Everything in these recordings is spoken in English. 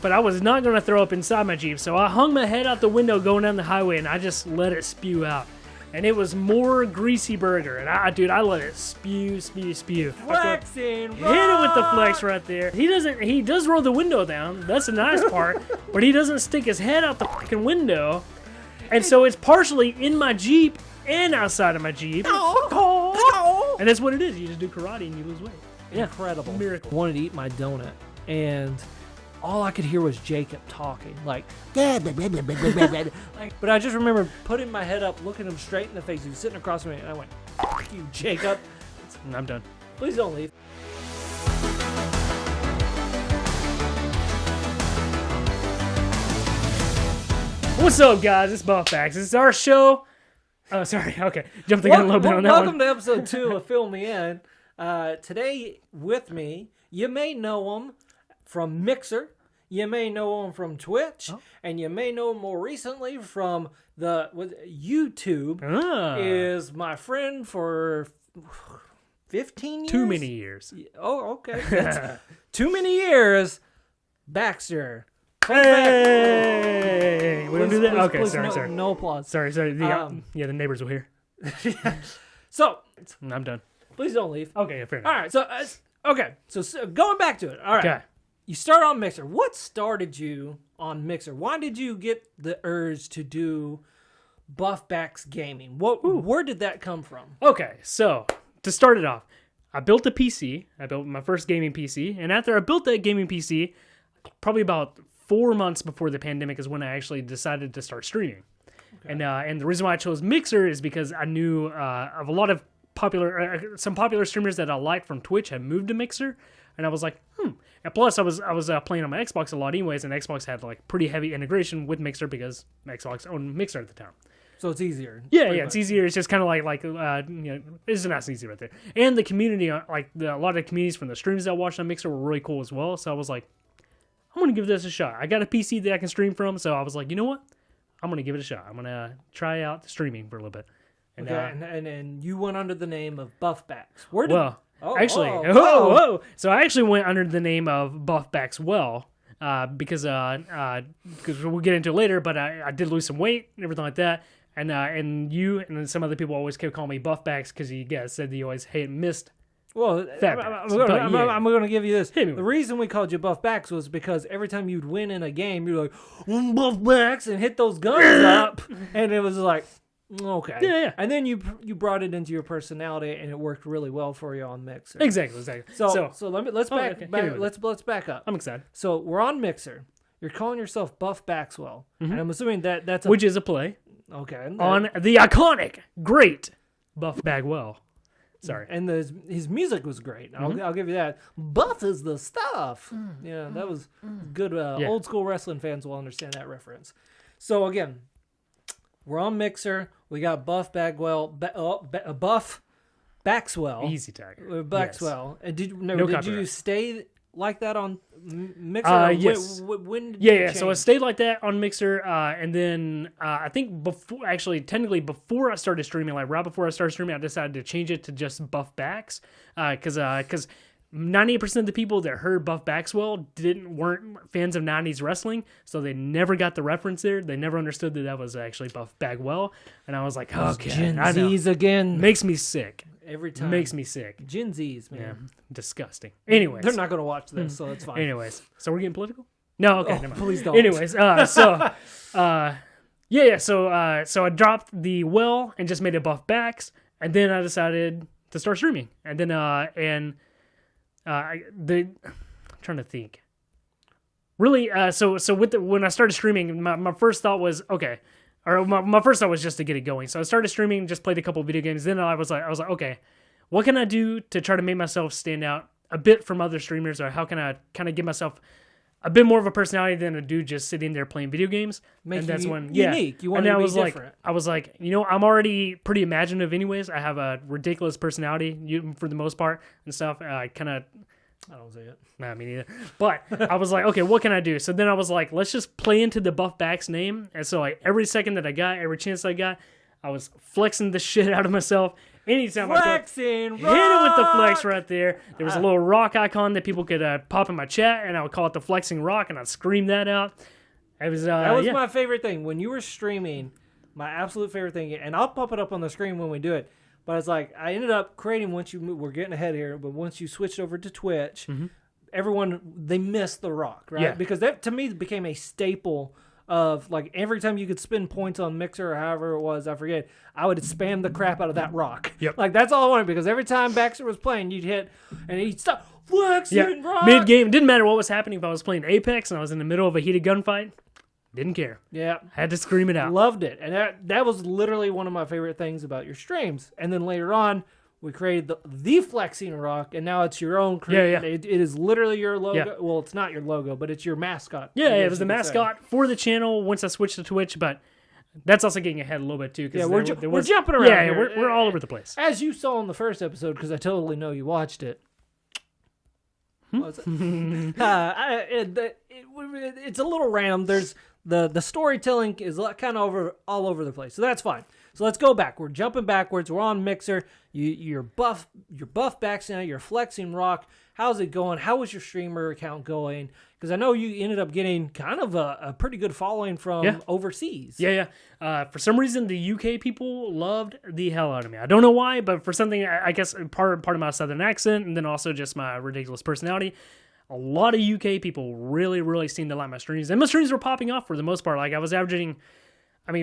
but I was not going to throw up inside my Jeep. So I hung my head out the window going down the highway, and I just let it spew out. And it was more greasy burger. And I let it spew. Flexin, Hit it with the flex right there. He does roll the window down. That's the nice part. But he doesn't stick his head out the fucking window. And so it's partially in my Jeep and outside of my Jeep. And that's what it is. You just do karate and you lose weight. Yeah. Incredible. Miracle. I wanted to eat my donut, and all I could hear was Jacob talking, like, but I just remember putting my head up, looking him straight in the face. He was sitting across from me, and I went, "Fuck you, Jacob." I'm done. Please don't leave. What's up, guys? It's Buff BAX. It's our show. Oh, sorry. Okay. Jumped the gun a little bit on that Welcome one. to episode 2 of PHILL Me In. Today with me, you may know him from Mixer, you may know him from Twitch, and you may know him more recently from YouTube. Is my friend for 15 years? Too many years. Oh, okay. That's too many years. Baxter. Hey! We don't do that? Please, Okay, please, sorry. No applause. Sorry. The neighbors will hear. So, I'm done. please don't leave. Okay, fair enough. All right, so going back to it. All right. Okay. You start on Mixer. What started you on Mixer? Why did you get the urge to do BUFF BAX gaming? Where did that come from? Okay, so to start it off, I built a PC. I built my first gaming PC, and after I built that gaming PC, probably about 4 months before the pandemic is when I actually decided to start streaming. Okay. And the reason why I chose Mixer is because I knew of a lot of some popular streamers that I liked from Twitch had moved to Mixer, and I was like, And plus, I was playing on my Xbox a lot anyways, and Xbox had like pretty heavy integration with Mixer because Xbox owned Mixer at the time. So it's easier. Yeah, it's easier. It's just kind of like it's nice and easy right there. And the community, a lot of the communities from the streams that I watched on Mixer were really cool as well. So I was like, I'm gonna give this a shot. I got a PC that I can stream from, so I was like, you know what? I'm gonna give it a shot. I'm gonna try out streaming for a little bit. And, and you went under the name of BUFF BAX. So I actually went under the name of BUFF BAX because we'll get into it later. But I did lose some weight and everything like that. And you and then some other people always kept calling me BUFF BAX because you guys said that you always missed. Well, I'm going to give you this. The reason we called you BUFF BAX was because every time you'd win in a game, you're like, BUFF BAX, and hit those guns up. And it was like, okay. Yeah. And then you brought it into your personality, and it worked really well for you on Mixer. Exactly. So let's back up. I'm excited. So we're on Mixer. You're calling yourself BUFF BAXwell. And I'm assuming that's which is a play. Okay. On the iconic, great Buff Bagwell. Sorry. And his music was great. I'll give you that. Buff is the stuff. That was good. Old school wrestling fans will understand that reference. So again, we're on Mixer. We got Buff Bagwell, Buff BAXwell. Easy tag. BAXwell. Yes. And did you stay like that on Mixer? Yes. When did yeah. So I stayed like that on Mixer, and then I think before I started streaming, like right before I started streaming, I decided to change it to just BUFF BAX, because 98% of the people that heard Buff Baxwell weren't fans of 90s wrestling, so they never got the reference there. They never understood that was actually Buff Bagwell, and I was like, okay, Gen Zs again. Makes me sick. Every time. Makes me sick. Gen Zs, man. Yeah, disgusing. Anyways. They're not going to watch this, so that's fine. Anyways. So we're getting political? No, okay, never mind. Please don't. Anyways, so I dropped the well and just made it Buff BAX, and then I decided to start streaming. And then, I'm trying to think. Really, so when I started streaming, my first thought was, okay, or my first thought was just to get it going. So I started streaming, just played a couple of video games. Then I was like, okay, what can I do to try to make myself stand out a bit from other streamers, or how can I kind of give myself a bit more of a personality than a dude just sitting there playing video games? Make unique. You want to be different. I was like, I'm already pretty imaginative anyways. I have a ridiculous personality for the most part and stuff. I don't say it. Nah, me neither. But I was like, okay, what can I do? So then I was like, let's just play into the BUFF BAX name. And so like every second that I got, every chance I got, I was flexing the shit out of myself Anytime Flexing hit it with the flex rock! right there. There was a little rock icon that people could pop in my chat, and I would call it the flexing rock, and I'd scream that out. It was that was my favorite thing when you were streaming. My absolute favorite thing, and I'll pop it up on the screen when we do it. But it's like I ended up creating once you we're getting ahead here, but once you switched over to Twitch, everyone they missed the rock, right? Yeah. Because that to me became a staple of like every time you could spend points on Mixer or however it was, I forget, I would spam the crap out of that rock. Yep. Like that's all I wanted because every time Baxter was playing, you'd hit and he'd stop flexing rock. Mid game, didn't matter what was happening. If I was playing Apex and I was in the middle of a heated gunfight, didn't care. Yeah. Had to scream it out. Loved it. And that was literally one of my favorite things about your streams. And then later on, we created the flexing rock, and now it's your own. Yeah. It is literally your logo. Yeah. Well, it's not your logo, but it's your mascot. Yeah, it was the mascot for the channel once I switched to Twitch, but that's also getting ahead a little bit too. Yeah, we're jumping around Yeah, here. we're all over the place. As you saw in the first episode, because I totally know you watched it. What was it? It's a little random. There's the storytelling is kind of all over the place, so that's fine. So let's go back. We're jumping backwards. We're on Mixer. You're buff backs now. You're flexing rock. How's it going? How was your streamer account going? Because I know you ended up getting kind of a pretty good following from overseas. Yeah. For some reason, the UK people loved the hell out of me. I don't know why, but for something, I guess part of my southern accent, and then also just my ridiculous personality. A lot of UK people really, really seemed to like my streams, and my streams were popping off for the most part. Like I was averaging, for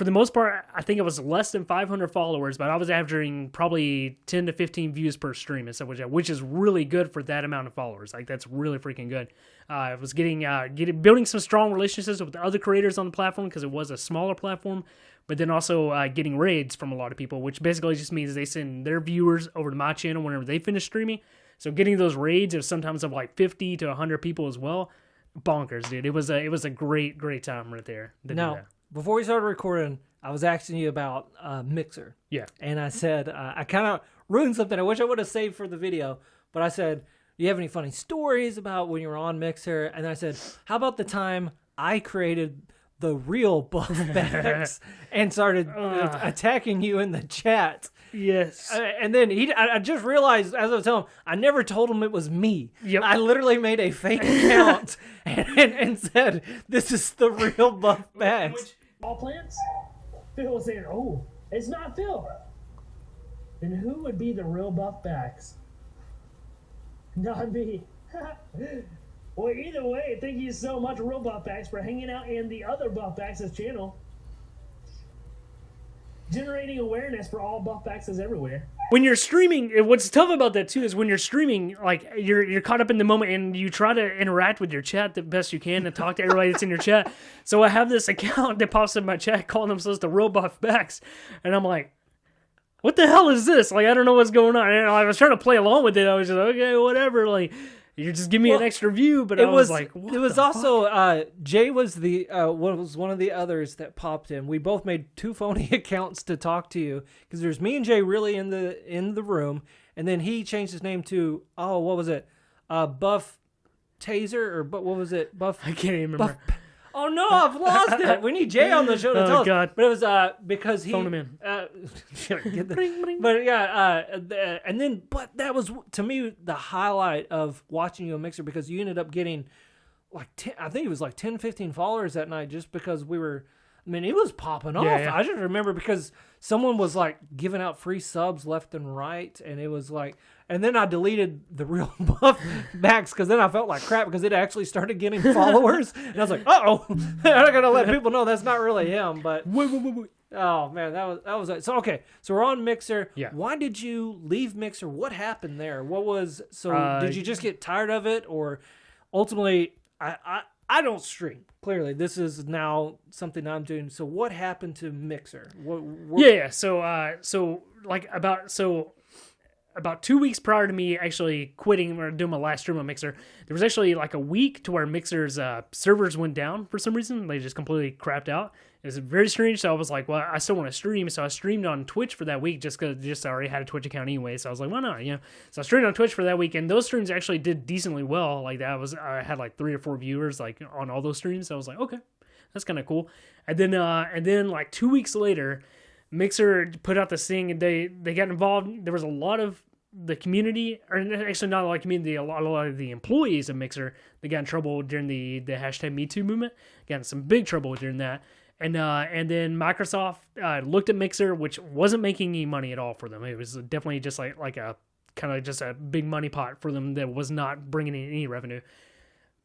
the most part, I think it was less than 500 followers, but I was averaging probably 10 to 15 views per stream and stuff, which is really good for that amount of followers. Like that's really freaking good. I was building some strong relationships with the other creators on the platform because it was a smaller platform, but then also getting raids from a lot of people, which basically just means they send their viewers over to my channel whenever they finish streaming. So getting those raids of sometimes of like 50 to 100 people as well, bonkers, dude. It was a great time right there. Now, before we started recording, I was asking you about Mixer. Yeah. And I said, I kind of ruined something I wish I would have saved for the video, but I said, do you have any funny stories about when you were on Mixer? And I said, how about the time I created the real BUFF BAX and started attacking you in the chat? Yes. And then I just realized as I was telling him, I never told him it was me. Yep. I literally made a fake account and said, this is the real BUFF BAX. All plants? Phil was saying, oh, it's not Phil. Then who would be the real BUFF BAX? Not me. Well, either way, thank you so much, real BUFF BAX, for hanging out in the other BUFF BAX's channel. Generating awareness for all BUFF BAXes everywhere. When you're streaming, what's tough about that too is when you're streaming, like you're caught up in the moment and you try to interact with your chat the best you can and talk to everybody that's in your chat. So I have this account that pops in my chat calling themselves the real BUFF BAX, and I'm like, what the hell is this? Like I don't know what's going on. And I was trying to play along with it. I was just okay, whatever. Like you just give me an extra view, but I was like, what it was also Jay was the was one of the others that popped in. We both made two phony accounts to talk to you because there's me and Jay really in the room, and then he changed his name to what was it, Buff Taser or what was it, Buff? I can't even remember. Buff, oh no, I've lost it. We need Jay on the show to tell us. God. But it was because he phone him in. But yeah, and then but that was to me the highlight of watching you on Mixer because you ended up getting like 10, I think it was like 10, 15 followers that night just because we were. I mean, it was popping off. Yeah. I just remember because someone was like giving out free subs left and right, and it was like. And then I deleted the real BUFF BAX because then I felt like crap because it actually started getting followers, and I was like, "Uh-oh, I'm gonna let people know that's not really him." But Wait. oh man, that was so okay. So we're on Mixer. Yeah. Why did you leave Mixer? What happened there? What was did you just get tired of it, or ultimately I don't stream. Clearly, this is now something I'm doing. So what happened to Mixer? Yeah. So about 2 weeks prior to me actually quitting or doing my last stream on Mixer, there was actually like a week to where Mixer's servers went down for some reason. They just completely crapped out. It was very strange. So I was like, well, I still want to stream. So I streamed on Twitch for that week just because I already had a Twitch account anyway. So I was like, why not? So I streamed on Twitch for that week, and those streams actually did decently well. Like I had like 3 or 4 viewers like on all those streams. So I was like, okay, that's kind of cool. And then like 2 weeks later, Mixer put out this thing, and they got involved. There was a lot of the community, or actually not a lot of community, a lot of the employees of Mixer, they got in trouble during the hashtag Me Too movement. Got in some big trouble during that. And then Microsoft looked at Mixer, which wasn't making any money at all for them. It was definitely just like a kind of just a big money pot for them that was not bringing in any revenue.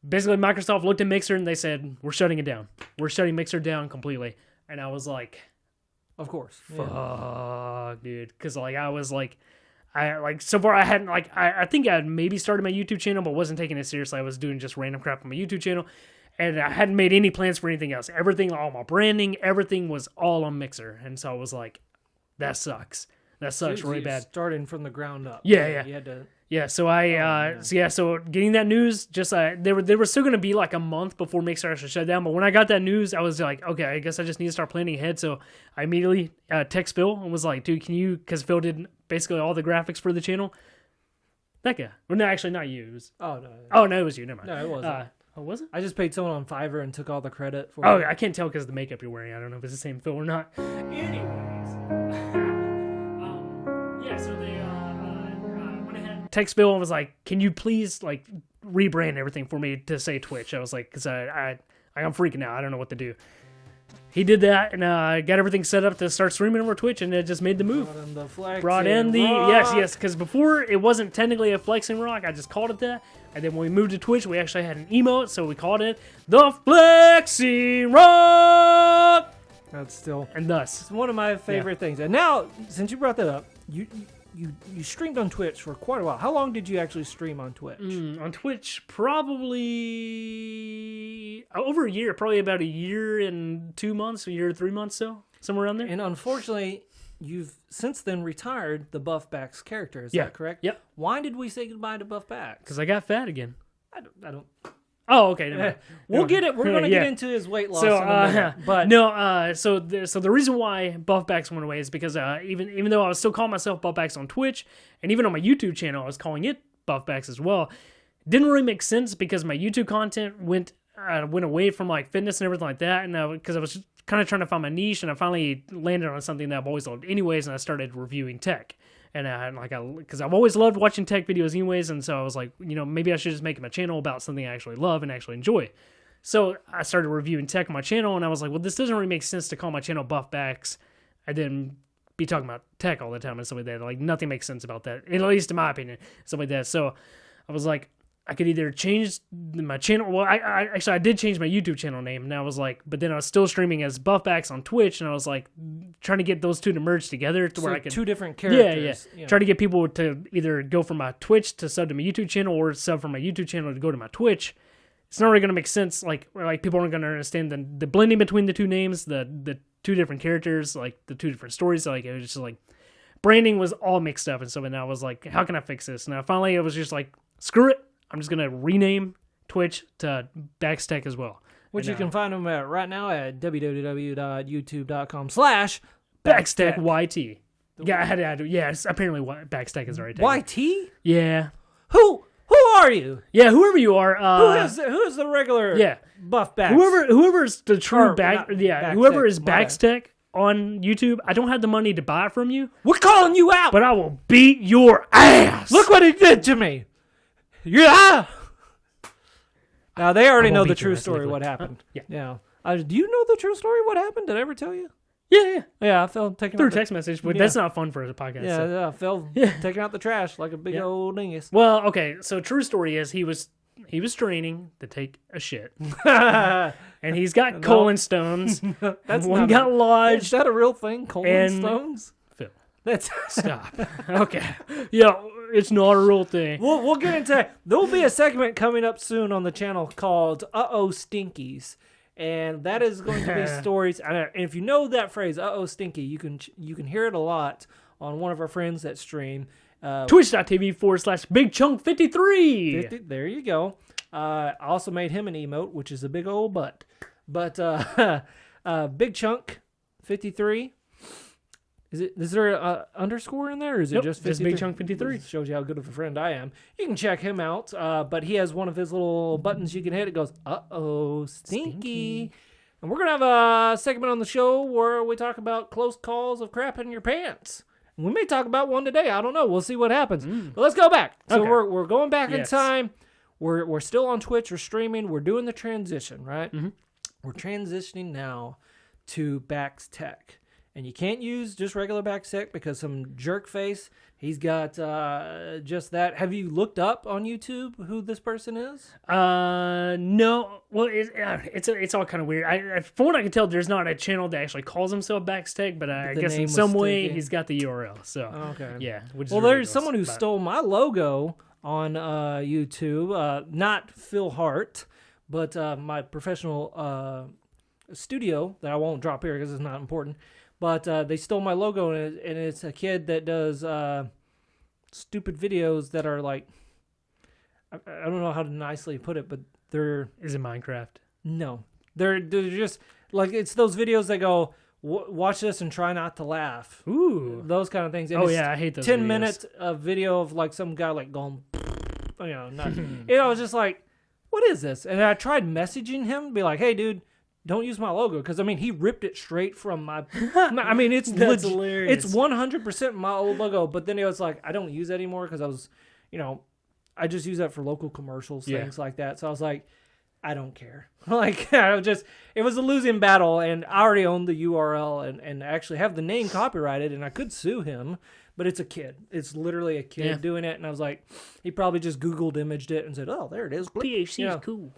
Basically, Microsoft looked at Mixer and they said, "We're shutting it down. We're shutting Mixer down completely." And I was like, "Of course, fuck, dude," because so far I hadn't I think I had maybe started my YouTube channel, but wasn't taking it seriously. I was doing just random crap on my YouTube channel. And I hadn't made any plans for anything else. Everything, all my branding, everything was all on Mixer. And so I was like, that sucks. That sucks really bad. Starting from the ground up. Yeah. You had to... Yeah, so so getting that news, just they were still going to be like a month before Mixer actually shut down. But when I got that news, I was like, okay, I guess I just need to start planning ahead. So I immediately text Phil and was like, dude, can you, because Phil did basically all the graphics for the channel. That guy. Well, no, actually not you. It was, no. Oh, no, it was you. Never mind. No, it wasn't. Oh, was it? I just paid someone on Fiverr and took all the credit for it. it. I can't tell because of the makeup you're wearing. I don't know if it's the same Phil or not. Anyways. So they went ahead. Text Phil and was like, can you please rebrand everything for me to say Twitch? I was like, because I'm freaking out. I don't know what to do. He did that and got everything set up to start streaming over Twitch, and it just made the move. Brought in the yes, because before it wasn't technically a Flexin Rock. I just called it that. And then when we moved to Twitch, we actually had an emote, so we called it the Flexin Rock. That's still and thus it's one of my favorite things. And now, since you brought that up, you streamed on Twitch for quite a while. How long did you actually stream on Twitch? On Twitch, probably over a year. Probably about a year and 2 months, a year and 3 months, so somewhere around there. And unfortunately, you've since then retired the BUFF BAX character. Is that correct? Yep. Why did we say goodbye to BUFF BAX? Because I got fat again. I don't. Oh, okay. Never mind. We'll get it. We're going to get into his weight loss in a minute. But no, so the reason why BUFF BAX went away is because even though I was still calling myself BUFF BAX on Twitch, and even on my YouTube channel, I was calling it BUFF BAX as well. Didn't really make sense because my YouTube content went away from fitness and everything like that, and because I was kind of trying to find my niche, and I finally landed on something that I've always loved anyways, and I started reviewing tech. And because I've always loved watching tech videos anyways, and so I was like, maybe I should just make my channel about something I actually love and actually enjoy. So I started reviewing tech on my channel, and I was like, well, this doesn't really make sense to call my channel BUFF BAX and then be talking about tech all the time and stuff like that. Nothing makes sense about that, at least in my opinion, stuff like that. So I was like, I could either change my channel. Well, I did change my YouTube channel name, and I was like, but then I was still streaming as BUFF BAX on Twitch, and I was like, trying to get those two to merge together to where I could two different characters. Yeah. Try to get people to either go from my Twitch to sub to my YouTube channel, or sub from my YouTube channel to go to my Twitch. It's not really going to make sense. People aren't going to understand the blending between the two names, the two different characters, the two different stories. It was just branding was all mixed up and stuff. And I was like, how can I fix this? And I finally, it was just like, screw it. I'm just going to rename Twitch to BAX Tech as well. Which you can find them at right now at www.youtube.com/BaxTechYT. Yeah, I had to add, yes, apparently BAX Tech is the right tech. YT? Yeah. Who are you? Yeah, whoever you are. Who is the regular BUFF BAX? Whoever's the true whoever is BAX Tech Tech on YouTube, I don't have the money to buy it from you. We're calling you out! But I will beat your ass! Look what he did to me! Yeah. Now they already know the true story. What happened? Yeah. Do you know the true story? What happened? Did I ever tell you? Yeah. I felt taking through text message, but that's not fun for a podcast. Yeah. Phil taking out the trash like a big old dingus. Well, okay. So true story is he was training to take a shit, and he's got colon stones. That's one got lodged. Is that a real thing? Colon stones? Phil, that's stop. Okay. Yeah. It's not a real thing. We'll get into it. There'll be a segment coming up soon on the channel called Uh-Oh Stinkies. And that is going to be stories. And if you know that phrase, Uh-Oh Stinky, you can hear it a lot on one of our friends that stream. Twitch.tv/BigChunk53. There you go. I also made him an emote, which is a big old butt. But Big Chunk 53. Is there an underscore in there, or is it just 53? Just Big Chunk 53? Shows you how good of a friend I am. You can check him out, but he has one of his little buttons you can hit. It goes, uh-oh, stinky. And we're going to have a segment on the show where we talk about close calls of crapping your pants. We may talk about one today. I don't know. We'll see what happens. But let's go back. So we're going back in time. We're still on Twitch. We're streaming. We're doing the transition, right? Mm-hmm. We're transitioning now to BAX Tech. And you can't use just regular BAX Tech because some jerk face, he's got just that. Have you looked up on YouTube who this person is? No. Well, it's all kind of weird. From what I can tell, there's not a channel that actually calls himself BAX Tech, but I guess in some way he's got the URL. So, okay. Yeah. Well, there's someone who stole my logo on YouTube. Not Phil Hart, but my professional studio that I won't drop here because it's not important. But they stole my logo, and it's a kid that does stupid videos that are like, I don't know how to nicely put it, but they're... Is it Minecraft? No. They're just, like, it's those videos that go, watch this and try not to laugh. Ooh. Those kind of things. And I hate those 10 videos. minutes of video of, like, some guy, like, going, not... I was just like, what is this? And I tried messaging him, be like, hey, dude, don't use my logo, because he ripped it straight from my. It's that's hilarious. It's 100% my old logo. But then it was like, I don't use it anymore because I was, I just use that for local commercials, things like that. So I was like, I don't care. It was a losing battle, and I already owned the URL and actually have the name copyrighted, and I could sue him. But it's a kid. It's literally a kid doing it, and I was like, he probably just Googled imaged it and said, oh, there it is. PHC is cool.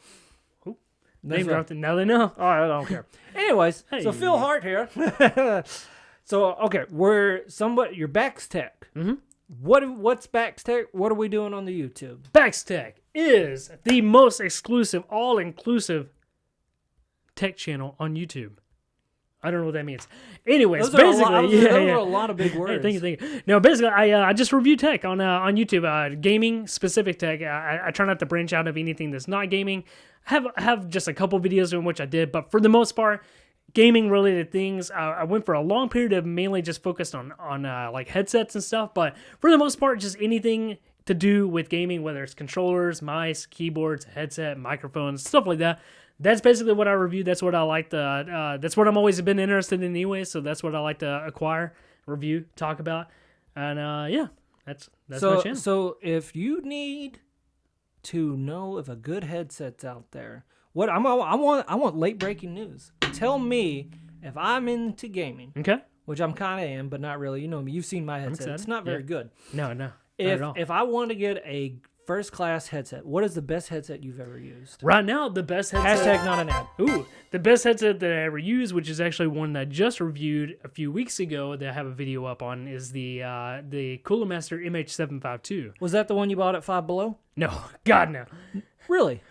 Name dropped it. Now they know. Oh, I don't care. Anyways, so Phil Hart here. So, okay, you're BAX Tech. Mm-hmm. What's BAX Tech? What are we doing on the YouTube? BAX Tech is the most exclusive, all-inclusive tech channel on YouTube. I don't know what that means. Anyways, those are a lot of big words. Hey, thank you. No, basically, I just review tech on YouTube, gaming-specific tech. I try not to branch out of anything that's not gaming. I have just a couple videos in which I did, but for the most part, gaming-related things. I went for a long period of mainly just focused on like headsets and stuff, but for the most part, just anything to do with gaming, whether it's controllers, mice, keyboards, headset, microphones, stuff like that. That's basically what I review. That's what I like to. That's what I'm always been interested in anyway. So that's what I like to acquire, review, talk about, and that's my channel. So if you need to know if a good headset's out there, I want late breaking news. Tell me if I'm into gaming. Okay. Which I'm kind of am, but not really. You know me. You've seen my headset. It's not very good. No, not at all. If I want to get a first-class headset, what is the best headset you've ever used? Right now, the best headset... Hashtag not an ad. Ooh, the best headset that I ever used, which is actually one that I just reviewed a few weeks ago that I have a video up on, is the Cooler Master MH752. Was that the one you bought at Five Below? No. God, no. Really?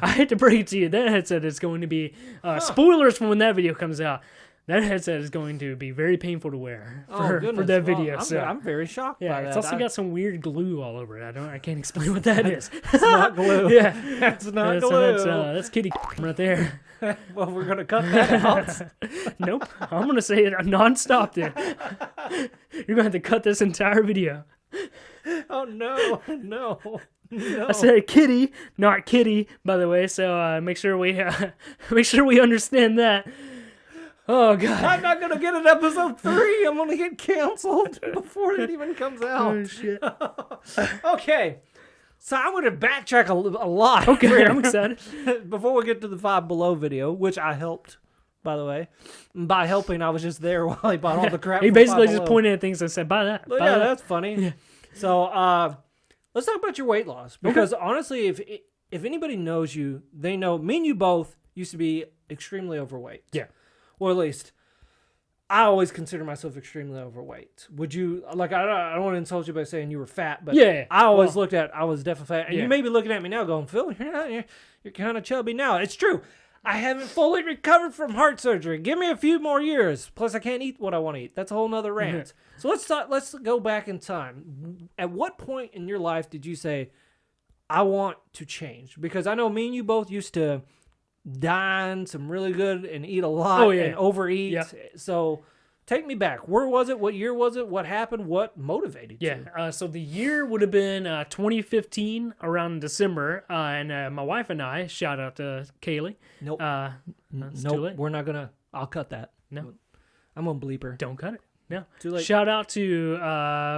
I hate to break it to you, that headset is going to be... Spoilers from when that video comes out. That headset is going to be very painful to wear for that video. I'm very shocked by that. It's also got some weird glue all over it. I can't explain what that is. It's not glue. Yeah. That's not glue. That's kitty right there. Well, we're going to cut that out. Nope. I'm going to say it nonstop then. You're going to have to cut this entire video. Oh, no. I said kitty, not kitty, by the way, so make sure we understand that. Oh, God. I'm not going to get an episode 3. I'm going to get canceled before it even comes out. Oh, shit. Okay. So I'm going to backtrack a lot. Okay, I'm excited. Before we get to the Five Below video, which I helped, by the way. By helping, I was just there while he bought all the crap. He basically just pointed at things and said, buy that. Yeah, that's funny. Yeah. So let's talk about your weight loss. Because honestly, if anybody knows you, they know me and you both used to be extremely overweight. Yeah. Or at least, I always consider myself extremely overweight. Would you, I don't want to insult you by saying you were fat, but I always looked at, I was definitely fat. And you may be looking at me now going, Phil, you're kind of chubby now. It's true. I haven't fully recovered from heart surgery. Give me a few more years. Plus, I can't eat what I want to eat. That's a whole nother rant. So let's go back in time. At what point in your life did you say, I want to change? Because I know me and you both used to dine some really good and eat a lot and overeat. Yeah. So take me back. Where was it? What year was it? What happened? What motivated you? Yeah. So the year would have been 2015 around December. And my wife and I, shout out to Kaylee. Nope. It's Nope, too late. we're not gonna. I'll cut that. No. I'm gonna bleep her. Don't cut it. No. Too late. Shout out to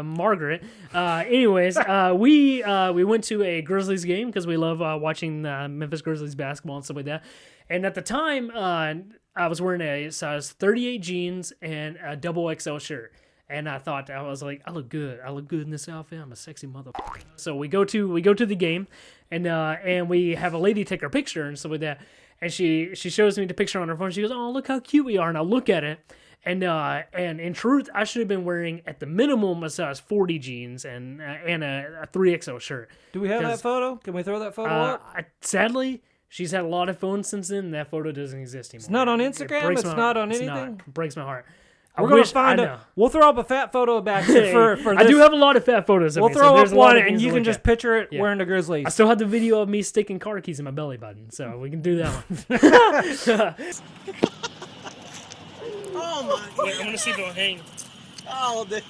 Margaret. Anyways, we went to a Grizzlies game because we love watching Memphis Grizzlies basketball and stuff like that. And at the time, I was wearing a size 38 jeans and a double XL shirt. And I thought, I was like, I look good. I look good in this outfit. I'm a sexy motherfucker. So we go to the game, and we have a lady take our picture and stuff like that. And she shows me the picture on her phone. She goes, "Oh, look how cute we are." And I look at it, and in truth, I should have been wearing at the minimum a size 40 jeans and a 3XL shirt. Do we have that photo? Can we throw that photo up? Sadly, she's had a lot of phones since then. And that photo doesn't exist anymore. It's not on Instagram. It's not on anything. It breaks my heart. We're gonna find We'll throw up a fat photo of Bax for this. I do have a lot of fat photos. We'll throw up one, and you can just picture it wearing the Grizzlies. I still have the video of me sticking car keys in my belly button, so we can do that one. Oh my God. Wait, I'm gonna see if it'll hang. Oh, damn.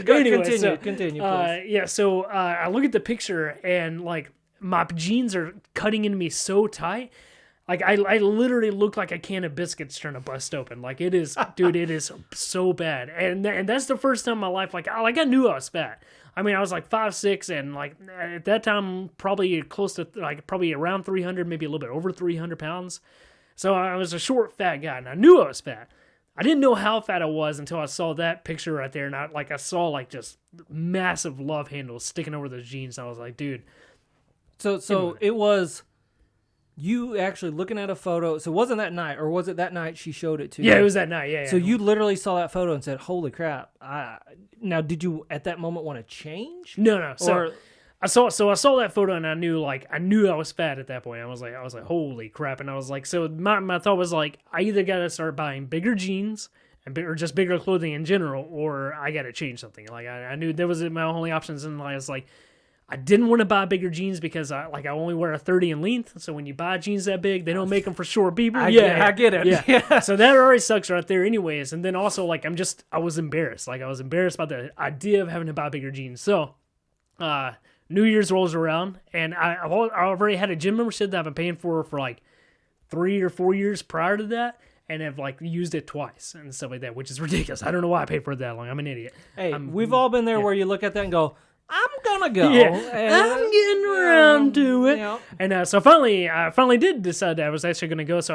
Continue, please. So I look at the picture and like my jeans are cutting into me so tight. Like I literally look like a can of biscuits trying to bust open. Like it is, dude, it is so bad. And that's the first time in my life, like I knew I was fat. I mean, I was like 5'6", and like at that time, probably close to like probably around 300, maybe a little bit over 300 pounds. So I was a short, fat guy, and I knew I was fat. I didn't know how fat I was until I saw that picture right there, and I saw like just massive love handles sticking over those jeans. And I was like, dude. So it was you actually looking at a photo. So it wasn't that night, or was it that night she showed it to you? Yeah, it was that night. Yeah. So you literally saw that photo and said, "Holy crap!" Now, did you at that moment want to change? No. So I saw that photo and I knew I was fat at that point. I was like, holy crap! And I was like, so my thought was like, I either got to start buying bigger jeans or just bigger clothing in general, or I got to change something. Like I knew there was my only options, and I was like, I didn't want to buy bigger jeans because I only wear a 30 in length. So when you buy jeans that big, they don't make them for short people. I get it. Yeah. So that already sucks right there anyways. And then also like I was embarrassed. Like I was embarrassed by the idea of having to buy bigger jeans. So New Year's rolls around, and I already had a gym membership that I've been paying for like 3 or 4 years prior to that, and have like used it twice and stuff like that, which is ridiculous. I don't know why I paid for it that long. I'm an idiot. Hey, we've all been there where you look at that and go, I'm gonna go. Yeah, I'm getting around to it. Yeah. And so I finally did decide that I was actually gonna go. So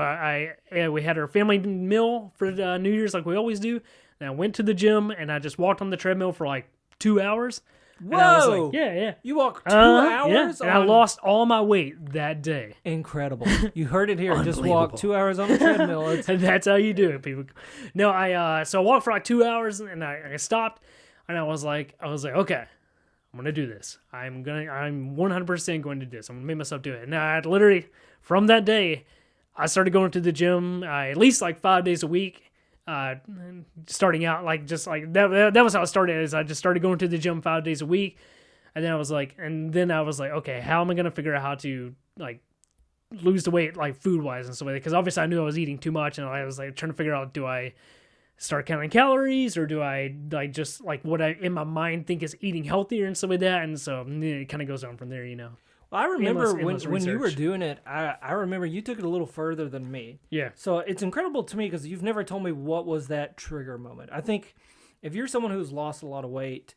we had our family meal for New Year's like we always do. And I went to the gym and I just walked on the treadmill for like 2 hours. Whoa! And I was like, yeah. You walked 2 hours? Yeah. And I lost all my weight that day. Incredible. You heard it here. Just walk 2 hours on the treadmill. And that's how you do it, people. No, so I walked for like 2 hours and I stopped and I was like, okay, I'm going to do this. I'm 100% going to do this. I'm going to make myself do it. And I literally, from that day, I started going to the gym at least like 5 days a week. Starting out like just like that was how it started. Is I just started going to the gym 5 days a week, and then I was like, okay, how am I gonna figure out how to like lose the weight like food wise and stuff like that? Because obviously I knew I was eating too much, and I was like trying to figure out, do I start counting calories or do I like just like what I in my mind think is eating healthier and stuff like that? And so it kind of goes on from there, you know. Well, I remember when you were doing it, I remember you took it a little further than me. Yeah. So it's incredible to me because you've never told me what was that trigger moment. I think if you're someone who's lost a lot of weight,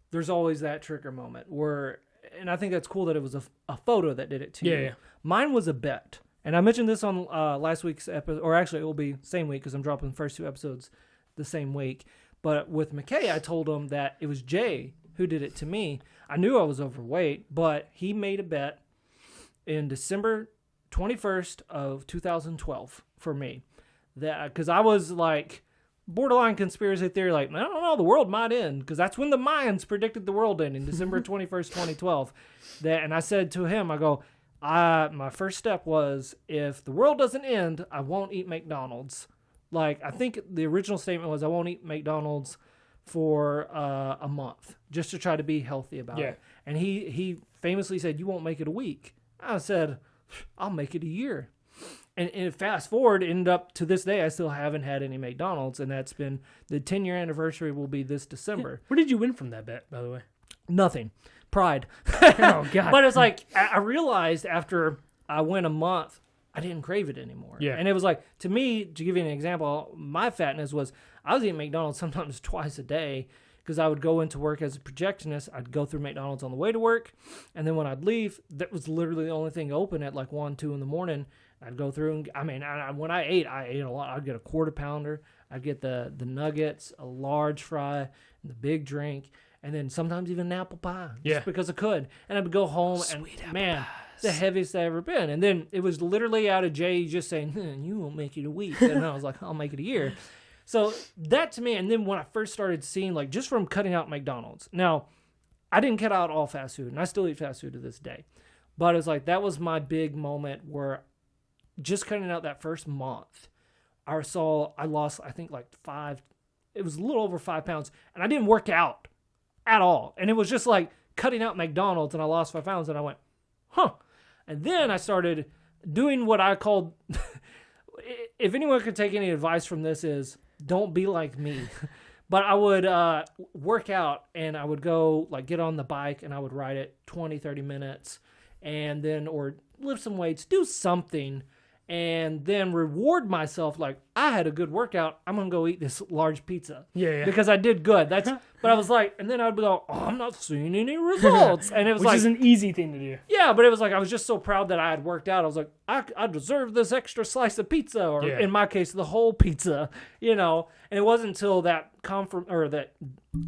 there's always that trigger moment where, and I think that's cool that it was a photo that did it to you. Yeah. Mine was a bet. And I mentioned this on last week's episode, or actually it will be same week because I'm dropping the first 2 episodes the same week. But with McKay, I told him that it was Jay who did it to me. I knew I was overweight, but he made a bet in December 21st of 2012 for me. That because I was like borderline conspiracy theory, like, I don't know, the world might end, because that's when the Mayans predicted the world end in December 21st, 2012. And I said to him, I go, my first step was, if the world doesn't end, I won't eat McDonald's. Like, I think the original statement was, I won't eat McDonald's for a month, just to try to be healthy about it. And he famously said, you won't make it a week. I said, I'll make it a year. And fast forward, ended up to this day, I still haven't had any McDonald's, and that's been the 10-year anniversary will be this December. Where did you win from that bet, by the way? Nothing. Pride. Oh God. But it's like I realized after I went a month, I didn't crave it anymore. Yeah. And it was like, to me, to give you an example, my fatness was I was eating McDonald's sometimes twice a day because I would go into work as a projectionist. I'd go through McDonald's on the way to work. And then when I'd leave, that was literally the only thing open at like 1, 2 in the morning. I'd go through and when I ate a lot. I'd get a quarter pounder. I'd get the nuggets, a large fry, and the big drink. And then sometimes even an apple pie, just because I could. And I'd go home and, man, it's the heaviest I've ever been. And then it was literally out of Jay just saying, you won't make it a week. And I was like, I'll make it a year. So that to me, and then when I first started seeing, like, just from cutting out McDonald's. Now, I didn't cut out all fast food, and I still eat fast food to this day. But it was like, that was my big moment where just cutting out that first month, I lost, I think, like it was a little over 5 pounds. And I didn't work out at all. And it was just like cutting out McDonald's and I lost 5 pounds and I went, huh. And then I started doing what I called, if anyone could take any advice from this is don't be like me. But I would work out and I would go like get on the bike and I would ride it 20, 30 minutes and then, or lift some weights, do something and then reward myself like I had a good workout. I'm gonna go eat this large pizza. Yeah. Because I did good. But I was like, and then I'd go, I'm not seeing any results. And it was Which is an easy thing to do. Yeah, but it was like I was just so proud that I had worked out. I was like, I deserve this extra slice of pizza, or in my case, the whole pizza. And it wasn't until that that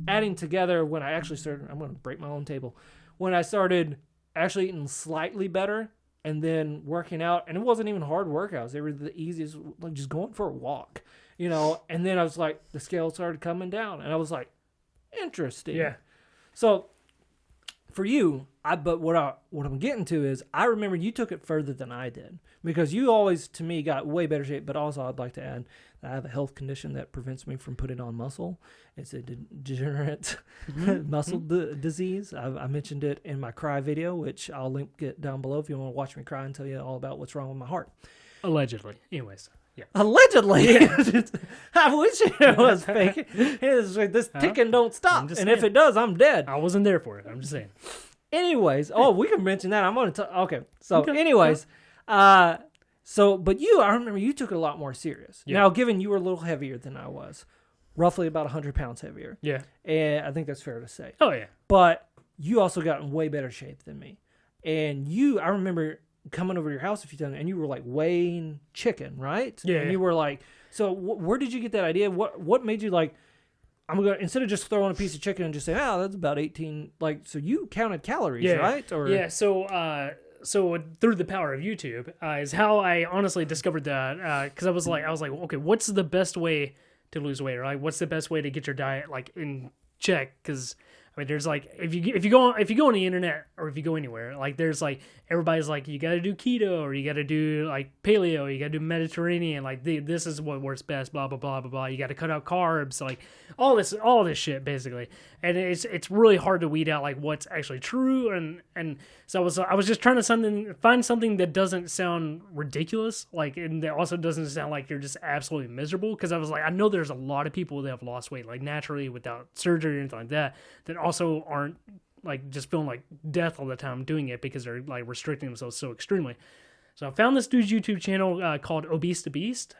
adding together when I actually started. I'm gonna break my own table. When I started actually eating slightly better. And then working out, and it wasn't even hard workouts. They were the easiest, like just going for a walk, And then I was like, the scale started coming down, and I was like, interesting. Yeah. So for you, but what I'm getting to is, I remember you took it further than I did because you always, to me, got way better shape. But also, I'd like to add that I have a health condition that prevents me from putting on muscle. It's a degenerate muscle disease. I mentioned it in my cry video, which I'll link it down below if you want to watch me cry and tell you all about what's wrong with my heart. Allegedly. Anyways. Yeah. Allegedly. I wish it was fake. It's like this ticking don't stop. And if it does, I'm dead. I wasn't there for it. I'm just saying. Anyways, we can mention that. I'm going to okay. So anyways, but I remember you took it a lot more serious. Yeah. Now, given you were a little heavier than I was, roughly about 100 pounds heavier. Yeah. And I think that's fair to say. Oh, yeah. But you also got in way better shape than me. And I remember coming over to your house a few times, and you were like weighing chicken, right? Yeah. And you were like, so where did you get that idea? What made you like, I'm going to, instead of just throwing a piece of chicken and just saying, that's about 18, like, so you counted calories, right? Or yeah, so through the power of YouTube is how I honestly discovered that, because I was like, okay, what's the best way to lose weight, right? What's the best way to get your diet like in check? Because I mean, there's like if you go on the internet or if you go anywhere, like there's like everybody's like you got to do keto or you got to do like paleo, you got to do Mediterranean, like this is what works best, blah blah blah blah blah. You got to cut out carbs, like all this shit basically, and it's really hard to weed out like what's actually true, and so I was just trying to find something that doesn't sound ridiculous, like, and that also doesn't sound like you're just absolutely miserable, because I was like, I know there's a lot of people that have lost weight like naturally without surgery or anything like that also aren't like just feeling like death all the time doing it because they're like restricting themselves so extremely. So I found this dude's YouTube channel called Obese to Beast,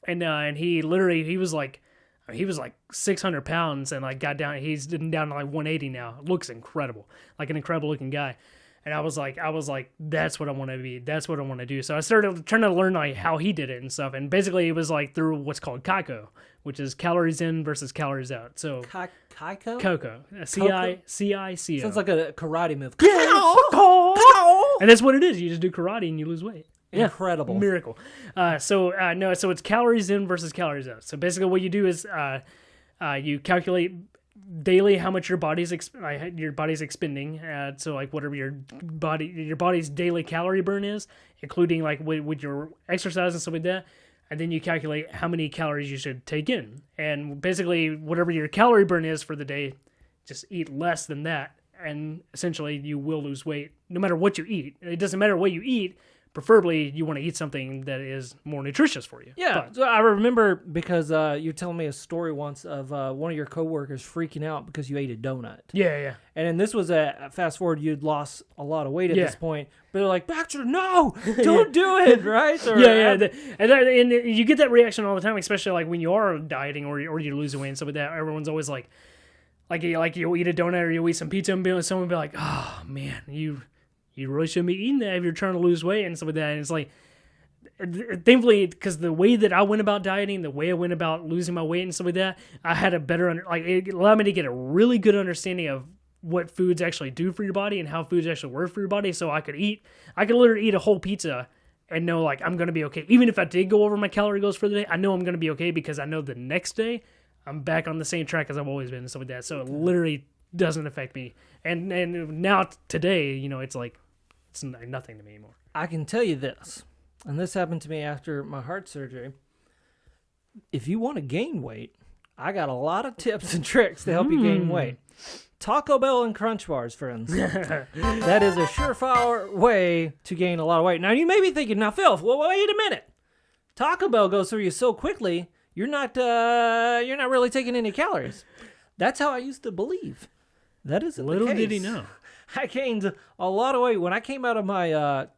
and he was like 600 pounds and like he's down to like 180 now. Looks incredible, like an incredible looking guy. And I was like, that's what I want to be. That's what I want to do. So I started trying to learn like how he did it and stuff. And basically it was like through what's called CICO, which is calories in versus calories out. So CICO? CICO. CICO. Sounds like a karate move. Yeah. And that's what it is. You just do karate and you lose weight. Incredible. Miracle. So it's calories in versus calories out. So basically what you do is you calculate daily how much your body's expending, so like whatever your body's daily calorie burn is, including like with your exercise and stuff like that, and then you calculate how many calories you should take in, and basically whatever your calorie burn is for the day, just eat less than that, and essentially you will lose weight no matter what you eat. It doesn't matter what you eat, preferably you want to eat something that is more nutritious for you. Yeah, But, so I remember because you telling me a story once of one of your coworkers freaking out because you ate a donut. yeah. And then this was a fast forward, you'd lost a lot of weight at Yeah. this point. But they're like, Baxter, no, don't do it, right? Or, And you get that reaction all the time, especially like when you are dieting or you're losing weight and stuff like that. Everyone's always like you'll eat a donut or you'll eat some pizza and someone will be like, oh man, you really shouldn't be eating that if you're trying to lose weight and stuff like that. And it's like, thankfully, because the way that I went about dieting, the way I went about losing my weight and stuff like that, I had a better it allowed me to get a really good understanding of what foods actually do for your body and how foods actually work for your body. So I could literally eat a whole pizza and know like I'm going to be okay. Even if I did go over my calorie goals for the day, I know I'm going to be okay because I know the next day I'm back on the same track as I've always been and stuff like that. So it literally doesn't affect me. And now today, it's like, it's nothing to me anymore. I can tell you this, and this happened to me after my heart surgery. If you want to gain weight, I got a lot of tips and tricks to help you gain weight. Taco Bell and Crunch Bars, friends. That is a surefire way to gain a lot of weight. Now, you may be thinking, now, Phil, well, wait a minute. Taco Bell goes through you so quickly, you're not really taking any calories. That's how I used to believe. That isn't Little the case. did he know. I gained a lot of weight. When I came out of my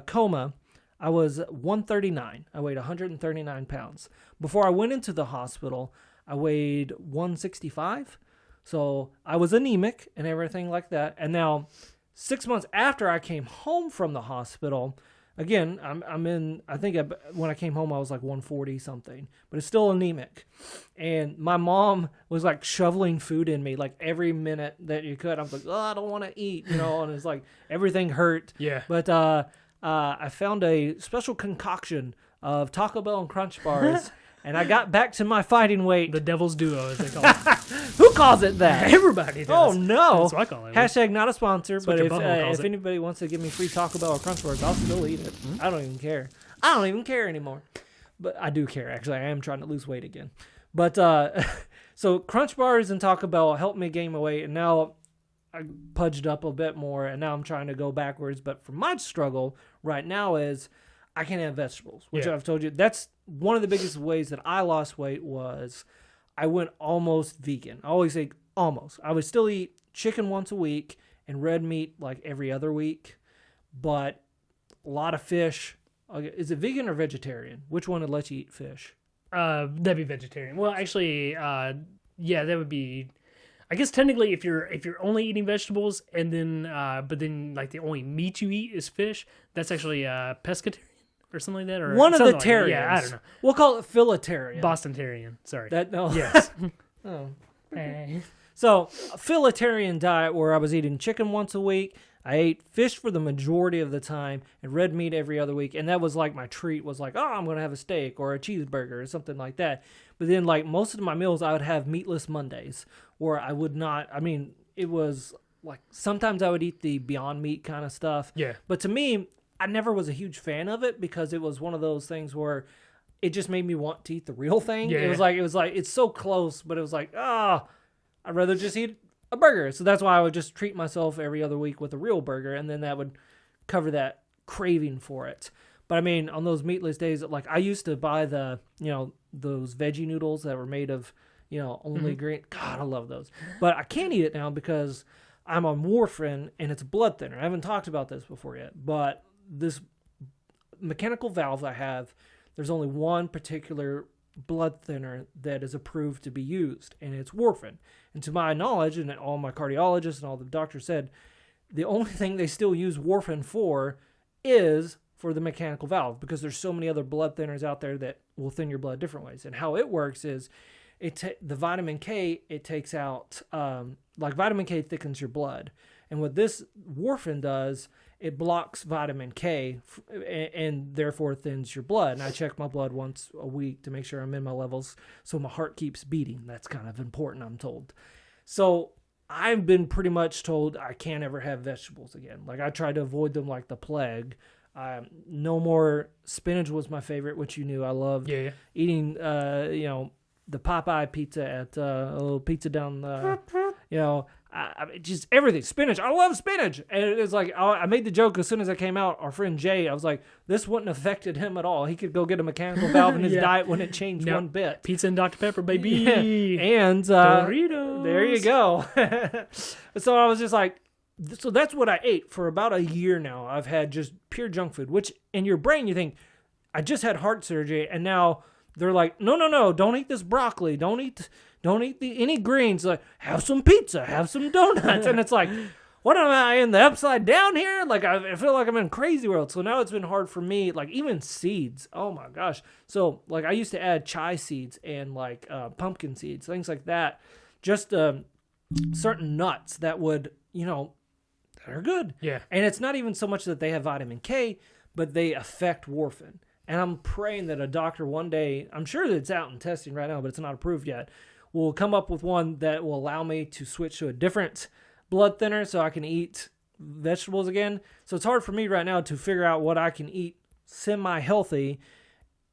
coma, I was 139. I weighed 139 pounds. Before I went into the hospital, I weighed 165. So I was anemic and everything like that. And now, 6 months after I came home from the hospital, again, when I came home, I was like 140 something, but it's still anemic. And my mom was like shoveling food in me like every minute that you could. I was like, oh, I don't want to eat, and it's like everything hurt. Yeah. But I found a special concoction of Taco Bell and Crunch Bars, and I got back to my fighting weight. The devil's duo, as they call it. Who calls it that? Everybody does. Oh, no. That's what I call it. Hashtag not a sponsor, what but your butthole calls if it. anybody wants to give me free Taco Bell or Crunch Bars, I'll still eat it. I don't even care. I don't even care anymore. But I do care, actually. I am trying to lose weight again. But so Crunch Bars and Taco Bell helped me gain my weight, and now I pudged up a bit more, and now I'm trying to go backwards. But for my struggle right now is I can't have vegetables, which I've told you. That's one of the biggest ways that I lost weight was I went almost vegan. I always say almost. I would still eat chicken once a week and red meat like every other week, but a lot of fish. Is it vegan or vegetarian? Which one would let you eat fish? That'd be vegetarian. Well, actually, that would be. I guess technically, if you're only eating vegetables and then but then like the only meat you eat is fish, that's actually pescatarian or something like that, or one of the something like that. tarians. Yeah, I don't know. We'll call it philitarian. Boston-tarian. Sorry. Yes. Oh. So a philitarian diet where I was eating chicken once a week. I ate fish for the majority of the time and red meat every other week. And that was like my treat was like, oh, I'm going to have a steak or a cheeseburger or something like that. But then like most of my meals, I would have meatless Mondays or I would not. I mean, it was like sometimes I would eat the Beyond Meat kind of stuff. Yeah. But to me, I never was a huge fan of it because it was one of those things where it just made me want to eat the real thing. Yeah. It was like it's so close, but it was like, I'd rather just eat a burger. So that's why I would just treat myself every other week with a real burger, and then that would cover that craving for it. But I mean, on those meatless days, like I used to buy the, those veggie noodles that were made of, only green. God, I love those. But I can't eat it now because I'm on warfarin and it's a blood thinner. I haven't talked about this before yet, but this mechanical valve I have, there's only one particular blood thinner that is approved to be used, and it's warfarin. And to my knowledge, and all my cardiologists and all the doctors said, the only thing they still use warfarin for is for the mechanical valve, because there's so many other blood thinners out there that will thin your blood different ways. And how it works is the vitamin K, it takes out, like vitamin K thickens your blood. And what this warfarin does, it blocks vitamin K and therefore thins your blood. And I check my blood once a week to make sure I'm in my levels so my heart keeps beating. That's kind of important, I'm told. So I've been pretty much told I can't ever have vegetables again. Like I tried to avoid them like the plague. No more spinach was my favorite, which you knew I loved. Yeah. Eating, the Popeye pizza at Pizza down, just everything. Spinach. I love spinach. And it's like, I made the joke as soon as I came out. Our friend Jay, I was like, this wouldn't have affected him at all. He could go get a mechanical valve in his diet when it changed one bit. Pizza and Dr. Pepper, baby. Yeah. And Doritos. There you go. So I was just like, so that's what I ate for about a year now. I've had just pure junk food, which in your brain you think, I just had heart surgery, and now they're like, no, don't eat this broccoli. Don't eat any greens. Like, have some pizza, have some donuts. And it's like, what am I in the upside down here? Like, I feel like I'm in crazy world. So now it's been hard for me, like even seeds. Oh my gosh. So like I used to add chai seeds and like pumpkin seeds, things like that. Just certain nuts that would, that are good. Yeah. And it's not even so much that they have vitamin K, but they affect warfarin. And I'm praying that a doctor one day, I'm sure that it's out in testing right now, but it's not approved yet, will come up with one that will allow me to switch to a different blood thinner so I can eat vegetables again. So it's hard for me right now to figure out what I can eat semi-healthy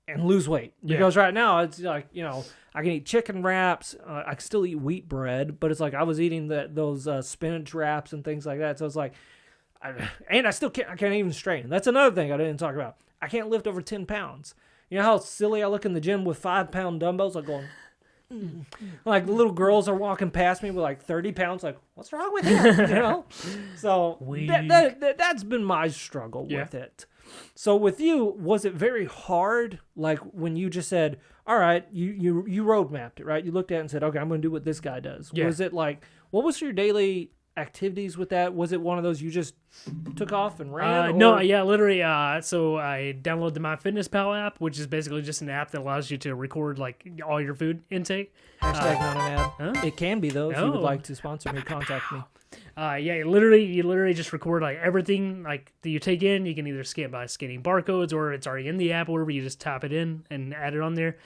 and lose weight. Because right now it's like, I can eat chicken wraps. I can still eat wheat bread, but it's like I was eating those spinach wraps and things like that. So it's like, I still can't. I can't even straighten. That's another thing I didn't talk about. I can't lift over 10 pounds. You know how silly I look in the gym with 5-pound dumbbells, like going, like little girls are walking past me with like 30 pounds, like, what's wrong with him? So that's been my struggle with it. So with you, was it very hard? Like when you just said, all right, you road mapped it, right? You looked at it and said, okay, I'm going to do what this guy does. Yeah. Was it like, what was your daily activities with that? Was it one of those you just took off and ran? No, literally. So I downloaded the MyFitnessPal app, which is basically just an app that allows you to record like all your food intake. Hashtag not an ad. Huh? It can be though. If you would like to sponsor me, contact me. You literally just record like everything like that you take in. You can either scan by scanning barcodes, or it's already in the app, or wherever you just tap it in and add it on there.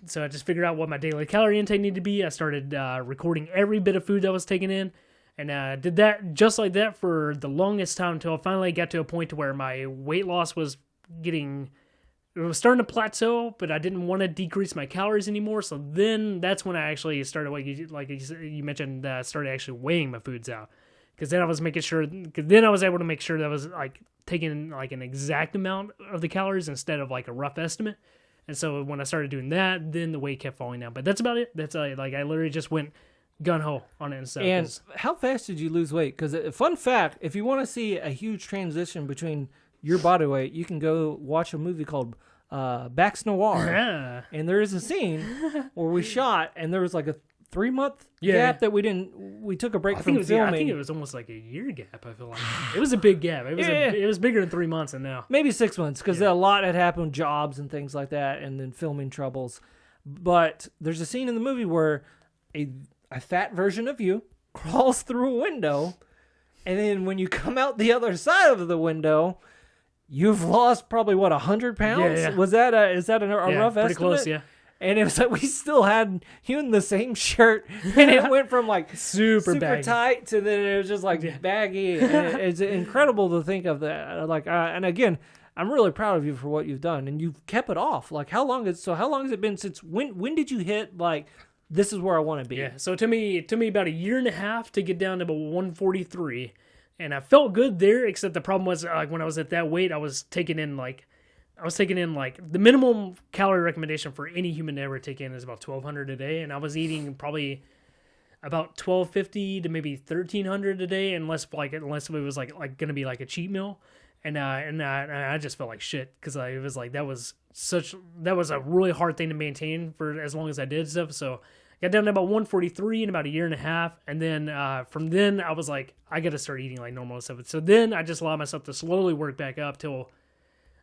So I just figured out what my daily calorie intake needed to be. I started recording every bit of food that I was taking in, and did that just like that for the longest time until I finally got to a point to where my weight loss was starting to plateau, but I didn't want to decrease my calories anymore. So then that's when I actually started, like you mentioned, started actually weighing my foods out. Because then I was making sure, then I was able to make sure that I was like taking like an exact amount of the calories instead of like a rough estimate. And so when I started doing that, then the weight kept falling down. But that's about it. That's like I literally just went gun-ho on it and stuff. And how fast did you lose weight? Because fun fact, if you want to see a huge transition between your body weight, you can go watch a movie called BAX Noir. Yeah. And there is a scene where we shot, and there was like a 3-month gap that we took a break from filming. I think it was almost like a year gap, I feel like. It was a big gap. It was bigger than 3 months than now. Maybe 6 months, because a lot had happened, jobs and things like that, and then filming troubles. But there's a scene in the movie where a fat version of you crawls through a window, and then when you come out the other side of the window, you've lost probably, 100 pounds? Yeah. Is that a rough estimate? Pretty close, yeah. And it was like we still had you in the same shirt, and it went from like super baggy. tight to then it was just like baggy. And it's incredible to think of that. Like, and again, I'm really proud of you for what you've done, and you've kept it off. Like, how long has it been since when did you hit like this is where I want to be? Yeah. So it took me about a year and a half to get down to about 143, and I felt good there. Except the problem was like when I was at that weight, I was taking in like the minimum calorie recommendation for any human to ever take in is about 1,200 a day, and I was eating probably about 1,250 to maybe 1,300 a day, unless it was like going to be like a cheat meal, and I just felt like shit because it was like that was a really hard thing to maintain for as long as I did stuff. So I got down to about 143 in about a year and a half, and then from then I was like, I got to start eating like normal stuff. So then I just allowed myself to slowly work back up till.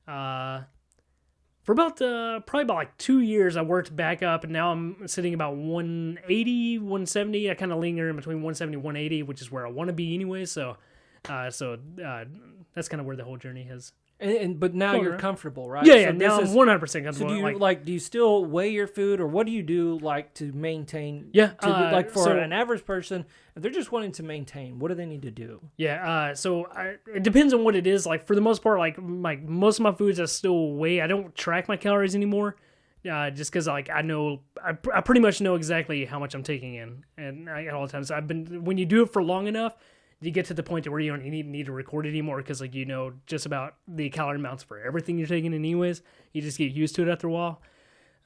For about probably about like 2 years, I worked back up, and now I'm sitting about 180, 170. I kind of linger in between 170 and 180, which is where I want to be anyway. So that's kind of where the whole journey is. But now you're comfortable, right? Yeah, so now I'm 100% comfortable. So do you still weigh your food, or what do you do like to maintain? Yeah, for an average person, if they're just wanting to maintain, what do they need to do? Yeah, it depends on what it is. Like for the most part, like most of my foods I still weigh. I don't track my calories anymore just because like I pretty much know exactly how much I'm taking in, and at all times. So when you do it for long enough, you get to the point where you don't need to record it anymore because like you know just about the calorie amounts for everything you're taking in anyways. You just get used to it after a while.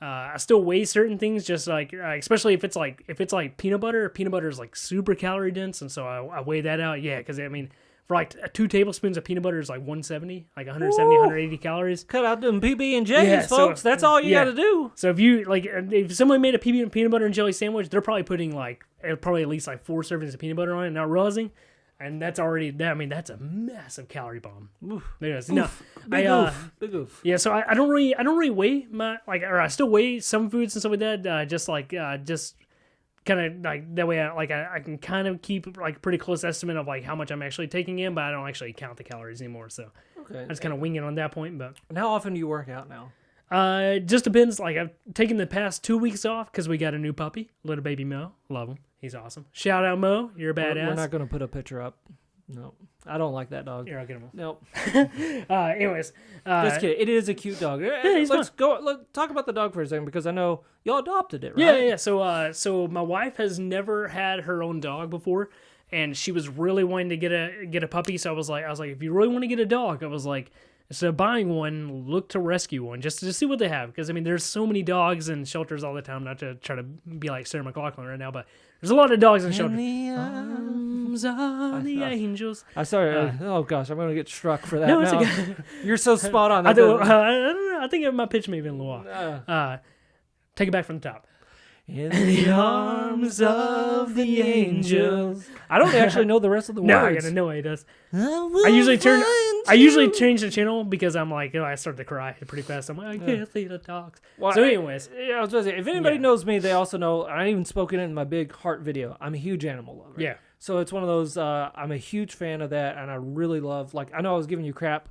I still weigh certain things, just like especially if it's like peanut butter. Peanut butter is like super calorie dense, and so I weigh that out. Yeah, because I mean, for like 2 tablespoons of peanut butter is like 170, like 170, 180 calories. Cut out them PB and J's, folks. That's all you got to do. So if someone made a peanut butter and jelly sandwich, they're probably putting probably at least like 4 servings of peanut butter on it, not realizing. And that's already, I mean, that's a massive calorie bomb. Oof. There it is. No, Big oof. Yeah, so I don't really weigh or I still weigh some foods and stuff like that. Just kind of like that way. I can kind of keep like pretty close estimate of like how much I'm actually taking in, but I don't actually count the calories anymore. So I just kind of wing it on that point. But and how often do you work out now? It just depends. Like I've taken the past 2 weeks off because we got a new puppy, little baby Mo. Love him. He's awesome. Shout out Mo. You're a badass. We're not going to put a picture up. No, I don't like that dog. Here, I'll get him. Nope. Anyways, just kidding. It is a cute dog. Yeah, let's talk about the dog for a second because I know y'all adopted it, right? Yeah. So my wife has never had her own dog before, and she was really wanting to get a puppy. So I was like, if you really want to get a dog, I was like, instead of buying one, look to rescue one just to see what they have. Because I mean, there's so many dogs in shelters all the time. Not to try to be like Sarah McLachlan right now, but there's a lot of dogs in shelters. The arms of the angels. I sorry. Oh gosh, I'm gonna get struck for that. No, now. You're so spot on. I don't know. I think my pitch may have been a little off. Take it back from the top. In the arms of the angels. I don't actually know the rest of the words. No, I gotta know what he does. I usually change the channel because I'm like, I start to cry pretty fast. I'm like, I can't see the dogs. Well, so anyways. I was gonna say, if anybody knows me, they also know, I even spoken in my big heart video, I'm a huge animal lover. Yeah. So it's one of those, I'm a huge fan of that, and I really love, like, I know I was giving you crap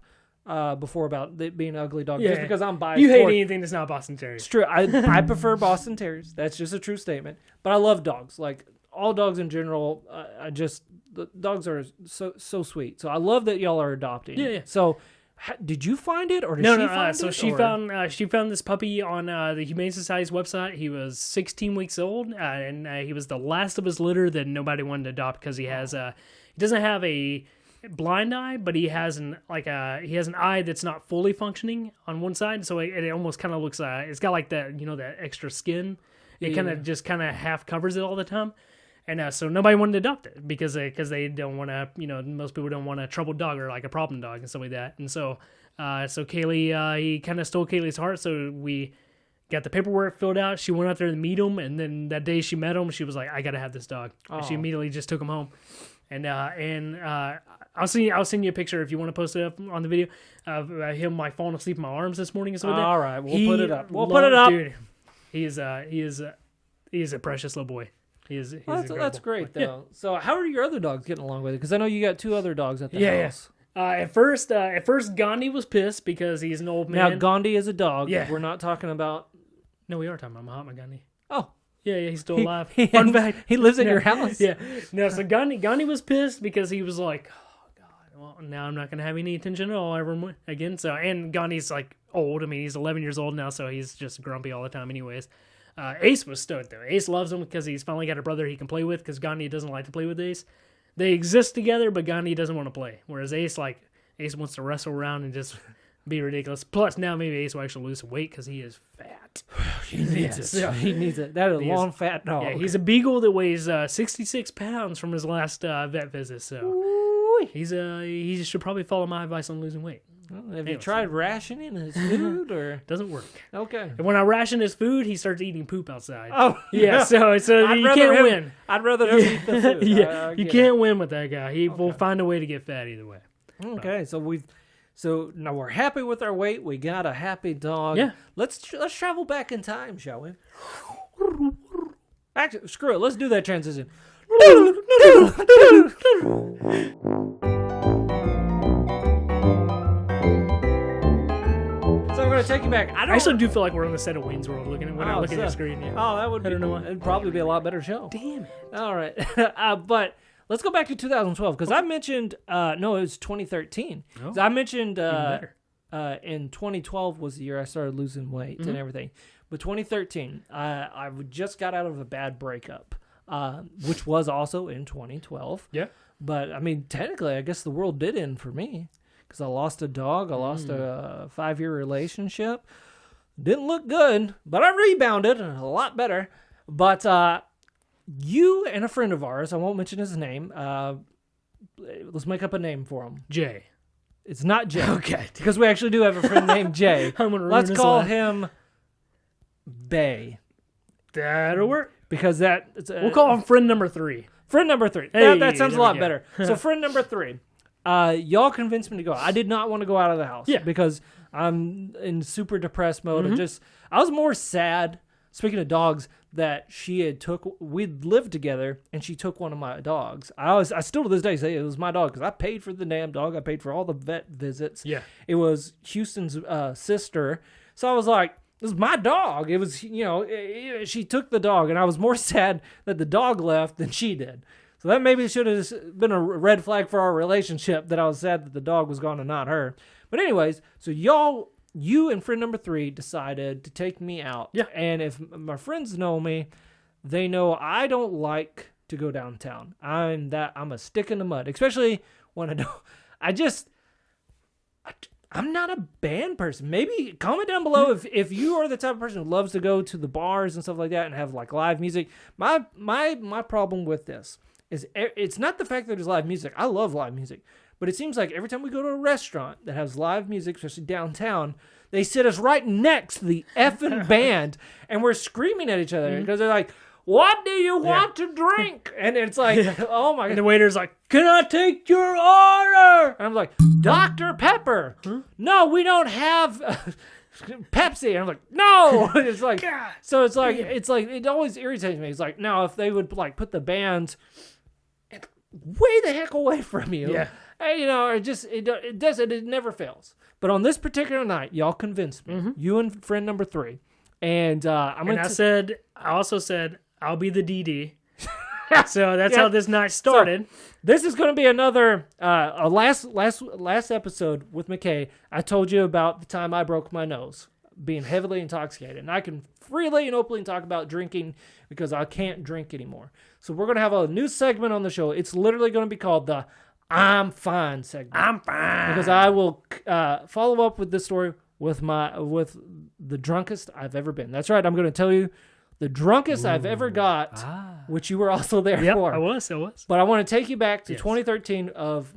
before about it being an ugly dog, just because I'm biased. You hate anything that's not Boston Terrier. It's true. I prefer Boston Terriers. That's just a true statement. But I love dogs. Like all dogs in general. The dogs are so sweet. So I love that y'all are adopting. Yeah. So did you find it or did she find it? So she found this puppy on the Humane Society's website. He was 16 weeks old, and he was the last of his litter that nobody wanted to adopt because he doesn't have a blind eye, but he has an eye that's not fully functioning on one side, so it almost kind of looks it's got like that that extra skin. It kind of just half covers it all the time, and so nobody wanted to adopt it because they don't want to most people don't want a troubled dog or like a problem dog and stuff like that, and so Kaylee he kind of stole Kaylee's heart, so we got the paperwork filled out. She went out there to meet him, and then that day she met him, she was like, I gotta have this dog. And she immediately just took him home. And I'll send you a picture if you want to post it up on the video of him like falling asleep in my arms this morning and stuff like that. All right, we'll put it up. Put it up. Dude, he is a precious little boy. That's great though. Yeah. So how are your other dogs getting along with it? Because I know you got 2 other dogs at the house. At first Gandhi was pissed because he's an old man. Now Gandhi is a dog. Yeah. We're not talking about. No, we are talking about Mahatma Gandhi. Oh. Yeah, he's still alive. Fun fact. He lives in your house. Yeah. No, so Gandhi was pissed because he was like, oh, God, well, now I'm not going to have any attention at all ever again. So, and Gandhi's like old. I mean, he's 11 years old now, so he's just grumpy all the time anyways. Ace was stoked, though. Ace loves him because he's finally got a brother he can play with because Gandhi doesn't like to play with Ace. They exist together, but Gandhi doesn't want to play. Whereas Ace wants to wrestle around and just be ridiculous. Plus, now maybe Ace will actually lose some weight because he is fat. He needs it. He needs it. That is a long, fat dog. Yeah, he's a beagle that weighs 66 pounds from his last vet visit. So he should probably follow my advice on losing weight. Well, have you tried rationing his food or doesn't work? Okay. And when I ration his food, he starts eating poop outside. Oh yeah. So you can't win. I'd rather him eat the food. Yeah, you can't win with that guy. He will find a way to get fat either way. Okay, so now we're happy with our weight. We got a happy dog. Yeah. Let's travel back in time, shall we? Actually, screw it. Let's do that transition. So I'm going to take you back. I actually do feel like we're on the set of Wayne's World looking at the screen. Yeah. Oh, that would. I don't know why. It'd probably be a lot better show. Damn it. All right, but. Let's go back to 2012 because I mentioned it was 2013. I mentioned in 2012 was the year I started losing weight and everything. But 2013, I just got out of a bad breakup, which was also in 2012. Yeah. But, I mean, technically, I guess the world did end for me because I lost a dog. I lost a 5-year relationship. Didn't look good, but I rebounded a lot better. But you and a friend of ours, I won't mention his name, let's make up a name for him. Jay. It's not Jay. Okay. Because we actually do have a friend named Jay. I'm gonna ruin Let's his call life. him Bay. That'll work. Because that... We'll call him friend number 3. Friend number 3. Hey, that sounds a there we lot go. better. So friend number 3. Y'all convinced me to go. I did not want to go out of the house. Yeah. Because I'm in super depressed mode. I was more sad, speaking of dogs, that we'd lived together and she took one of my dogs. I still to this day say it was my dog because I paid for the damn dog. I paid for all the vet visits. Yeah. It was Houston's sister. So I was like, this is my dog. It was, she took the dog, and I was more sad that the dog left than she did. So that maybe should have been a red flag for our relationship, that I was sad that the dog was gone and not her. But anyways, so you and friend number 3 decided to take me out. Yeah. And if my friends know me, they know I don't like to go downtown. I'm a stick in the mud, especially when I'm not a band person. Maybe comment down below if you are the type of person who loves to go to the bars and stuff like that and have like live music. My problem with this is it's not the fact that there's live music. I love live music. But it seems like every time we go to a restaurant that has live music, especially downtown, they sit us right next to the effing band and we're screaming at each other because they're like, what do you want to drink? And it's like, oh my God. And the waiter's like, can I take your order? And I'm like, Dr. Pepper. No, we don't have Pepsi. And I'm like, no. It's like, so it's like, it always irritates me. It's like, now if they would like put the band way the heck away from you. Yeah. Hey, it never fails. But on this particular night, y'all convinced me. You and friend number 3. And I also said, I'll be the DD. So that's how this night started. So, this is going to be another last episode with McKay. I told you about the time I broke my nose, being heavily intoxicated. And I can freely and openly talk about drinking because I can't drink anymore. So we're going to have a new segment on the show. It's literally going to be called the I'm Fine segment. I'm fine. Because I will follow up with this story with the drunkest I've ever been. That's right. I'm going to tell you the drunkest I've ever got, which you were also there for. I was. But I want to take you back to 2013 of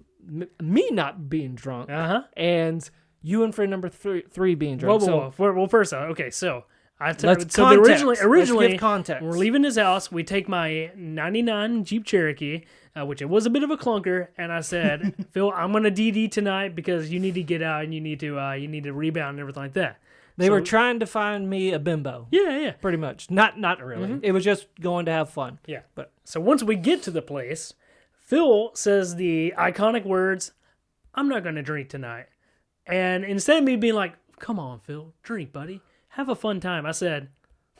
me not being drunk and you and friend number 3 being drunk. Whoa. Well, first, okay, so originally let's give context. We're leaving his house. We take my 99 Jeep Cherokee, which it was a bit of a clunker, and I said, Phil, I'm going to DD tonight because you need to get out and you need to rebound and everything like that. They were trying to find me a bimbo. Yeah. Pretty much. Not really. It was just going to have fun. Yeah. But so once we get to the place, Phil says the iconic words, I'm not going to drink tonight. And instead of me being like, come on, Phil, drink, buddy. Have a fun time. I said,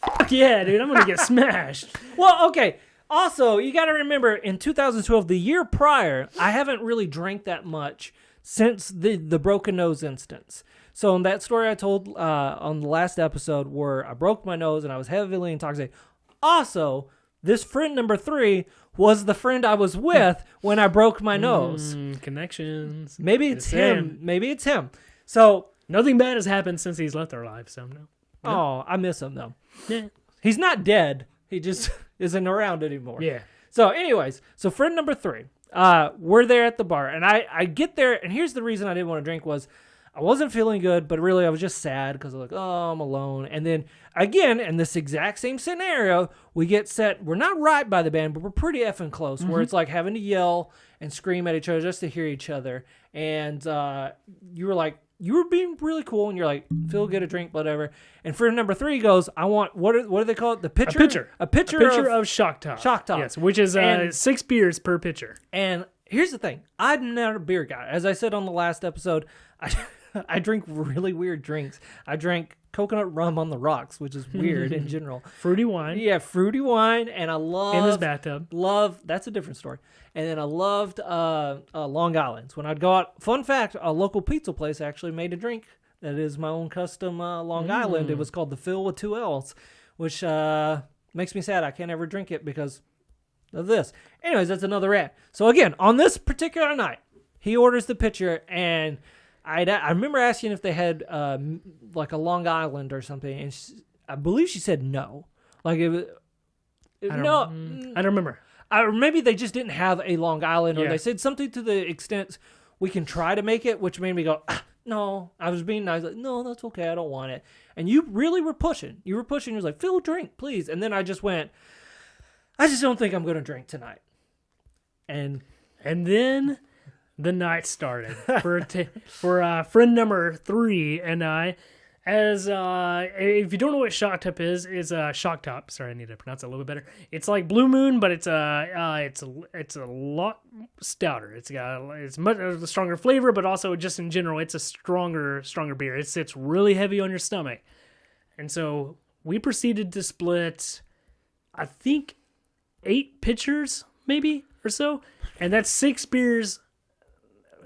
fuck yeah, dude, I'm going to get smashed. Well, okay. Also, you got to remember, in 2012, the year prior, I haven't really drank that much since the broken nose instance. So in that story I told on the last episode where I broke my nose and I was heavily intoxicated, also, this friend number 3 was the friend I was with when I broke my nose. Connections. Maybe it's him. Maybe it's him. So nothing bad has happened since he's left our lives, so no. Oh, I miss him, though. Yeah. He's not dead. He just isn't around anymore. Yeah. So anyways, friend number 3, we're there at the bar, and I get there, and here's the reason I didn't want to drink was I wasn't feeling good, but really I was just sad because I was like, oh, I'm alone. And then again, in this exact same scenario, we get set. We're not right by the band, but we're pretty effing close, where it's like having to yell and scream at each other just to hear each other. And you were being really cool, and you're like, Phil, get a drink, whatever. And friend number 3 goes, I want, what do they call it? The pitcher? A pitcher of Shock Top. Shock Top. Yes, which is 6 beers per pitcher. And here's the thing. I'm not a beer guy. As I said on the last episode, I drink really weird drinks. I drank coconut rum on the rocks, which is weird in general. Fruity wine. Yeah, fruity wine, and I love... In his bathtub. That's a different story. And then I loved Long Island's. When I'd go out... Fun fact, a local pizza place actually made a drink That is my own custom Long Island. It was called the PHILL with 2 L's, which makes me sad. I can't ever drink it because of this. Anyways, that's another rant. So again, on this particular night, he orders the pitcher, and I remember asking if they had like a Long Island or something, and I believe she said no. Like I don't remember. Maybe they just didn't have a Long Island, or Yeah. they said something to the extent we can try to make it, which made me go, no. I was being nice, like, no, that's okay, I don't want it. And you really were pushing. You were like, Phil, drink, please. And then I just went, I just don't think I'm going to drink tonight. And then the night started for friend number 3 and I. As if you don't know what shock top is shock top. Sorry, I need to pronounce it a little bit better. It's like Blue Moon, but it's a lot stouter. It's much a stronger flavor, but also just in general, it's a stronger beer. It sits really heavy on your stomach, and so we proceeded to split, I think, 8 pitchers maybe or so, and that's 6 beers.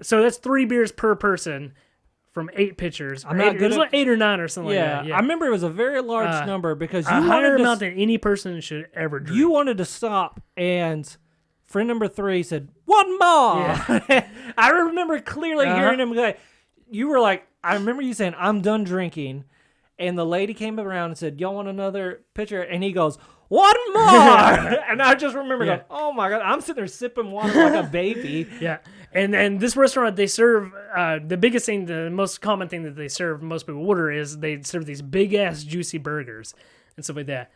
So that's 3 beers per person. From 8 pitchers. It was like 8 or 9 or something like that. Yeah, I remember it was a very large number because you a higher wanted amount than any person should ever drink. You wanted to stop, and friend number 3 said, "One more." Yeah. I remember clearly hearing him go. You were like, I remember you saying, "I'm done drinking," and the lady came around and said, "Y'all want another pitcher?" And he goes, "One more!" And I just remember going, "Oh my God!" I'm sitting there sipping water like a baby. Yeah. And this restaurant, they serve, the biggest thing, the most common thing that they serve, most people order, is they serve these big-ass juicy burgers and stuff like that.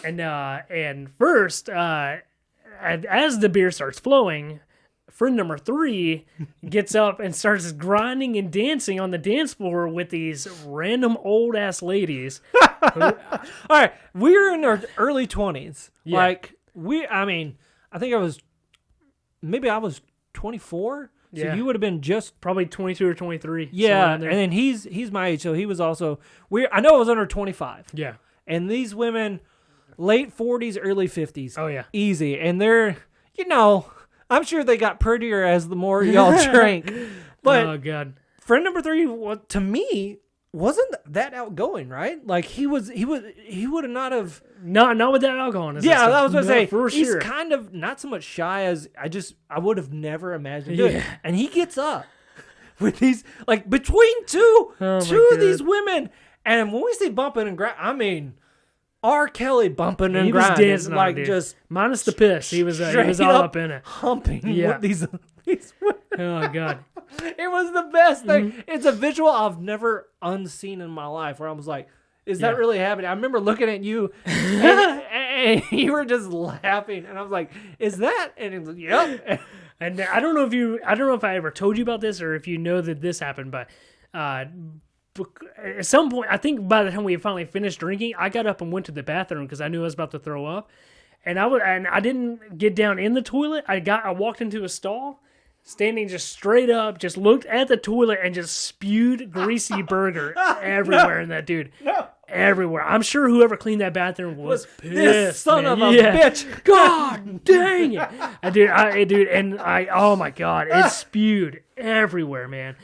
And first, as the beer starts flowing, friend number 3 gets up and starts grinding and dancing on the dance floor with these random old-ass ladies. All right, we're in our early 20s. Yeah. Like, I think I was 24, so Yeah. you would have been just Probably 22 or 23. yeah. somewhere in And there. then he's my age, so he was also I know I was under 25. Yeah. And these women, late 40s, early 50s. Oh, yeah. Easy. And they're, I'm sure they got prettier as the more y'all drank. But Oh, God. friend number 3, to me, wasn't that outgoing, right? Like he would have not have. Not with that alcohol. Yeah, I was going to say, for he's sure. kind of not so much shy as I would have never imagined doing. Yeah. And he gets up with these, like, between two of these women. And when we say bumping and grind, I mean, R. Kelly bumping and He was grinding. dancing on Like, it, dude. just Minus the piss. He was straight all up in it. humping Yeah. with these women. Oh, God. It was the best thing. Mm-hmm. It's a visual I've never unseen in my life where I was like, is that really happening? I remember looking at you and you were just laughing. And I was like, is that? And he was like, yep. And I don't know if I ever told you about this or if you know that this happened, but at some point, I think by the time we finally finished drinking, I got up and went to the bathroom because I knew I was about to throw up. And I didn't get down in the toilet. I walked into a stall, standing just straight up, just looked at the toilet and just spewed greasy burger everywhere in that dude. No. Everywhere. I'm sure whoever cleaned that bathroom was pissed. This son man. of a bitch. God dang it. Dude, oh my God, it spewed everywhere, man.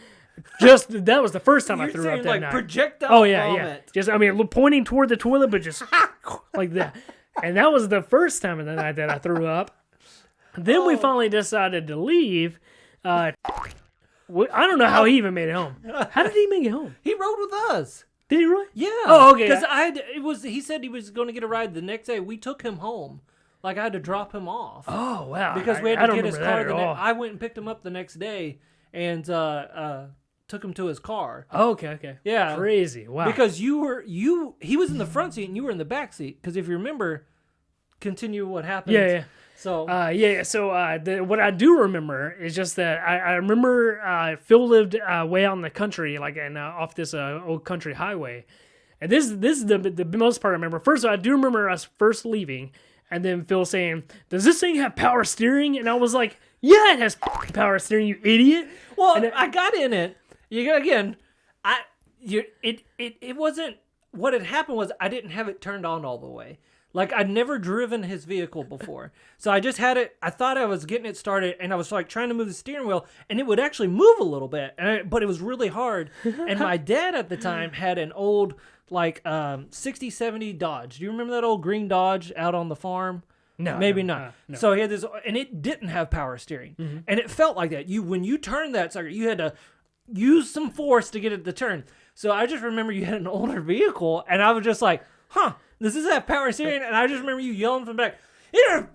That was the first time I threw up that like night. projectile Oh yeah, vomit. yeah. Just pointing toward the toilet, but just like that. And that was the first time of the night that I threw up. Then we finally decided to leave. I don't know how he even made it home. How did he make it home? He rode with us. Did he really? Yeah. Oh, okay. Because he said he was going to get a ride the next day. We took him home. Like, I had to drop him off. Oh, wow. Because we I had to don't get his remember car. that at all. I went and picked him up the next day and took him to his car. Oh, okay. Yeah. Crazy. Wow. Because he was in the front seat and you were in the back seat. Because if you remember, continue what happened. Yeah. So So what I do remember is just that I remember Phil lived way out in the country, like off this old country highway, and this is the most part I remember. First, I do remember us first leaving, and then Phil saying, "Does this thing have power steering?" And I was like, "Yeah, it has power steering, you idiot." Well, and I got in it. It wasn't. What had happened was I didn't have it turned on all the way. Like, I'd never driven his vehicle before. So I just had it. I thought I was getting it started, and I was like trying to move the steering wheel, and it would actually move a little bit, but it was really hard. And my dad at the time had an old, like, 60, 70 Dodge. Do you remember that old green Dodge out on the farm? No, Maybe no, not. no. So he had this, and it didn't have power steering. And it felt like that. When you turned that sucker, you had to use some force to get it to turn. So I just remember you had an older vehicle, and I was just like, does this have power steering? And I just remember you yelling from the back, "Here,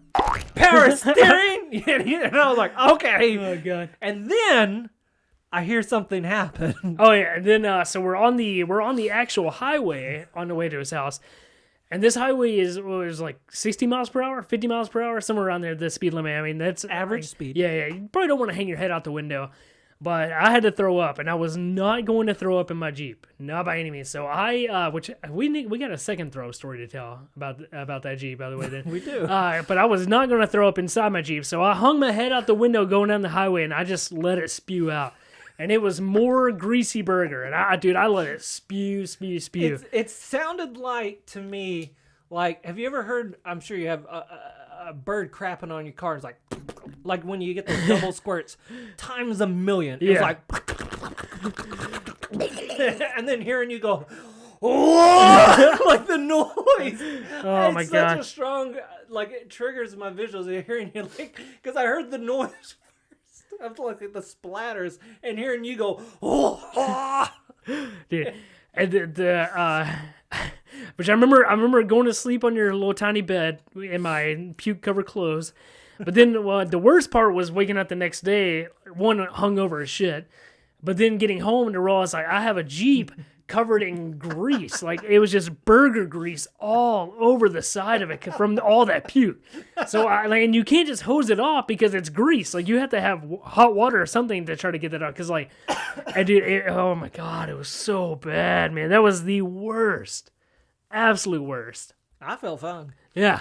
power steering!" And I was like, okay. Oh god. And then I hear something happen. Oh yeah, and then so we're on the actual highway on the way to his house, and this highway was like 60 miles per hour, 50 miles per hour, somewhere around there. The speed limit. I mean, that's Average speed. Yeah. You probably don't want to hang your head out the window, but I had to throw up, and I was not going to throw up in my Jeep, not by any means. So which we got a second throw story to tell about that Jeep, by the way. Then We do. but I was not going to throw up inside my Jeep, so I hung my head out the window going down the highway, and I just let it spew out. And it was more greasy burger. And I let it spew. It sounded like, to me, like, have you ever heard, I'm sure you have, a bird crapping on your car? It's like when you get those double squirts times a million. It was like, and then hearing you go, "Whoa!" Like the noise. Oh my It's god. such a strong, like, it triggers my visuals of hearing you, like, because I heard the noise first of like the splatters, and hearing you go, "Oh!" Dude. And which I remember going to sleep on your little tiny bed in my puke covered clothes. But then the worst part was waking up the next day, one hungover as shit, but then getting home to realize like I have a Jeep covered in grease. Like it was just burger grease all over the side of it from all that puke. So and you can't just hose it off because it's grease. Like you have to have hot water or something to try to get that out. Cause like, oh my God, it was so bad, man. That was the worst, absolute worst. I felt fine. Yeah.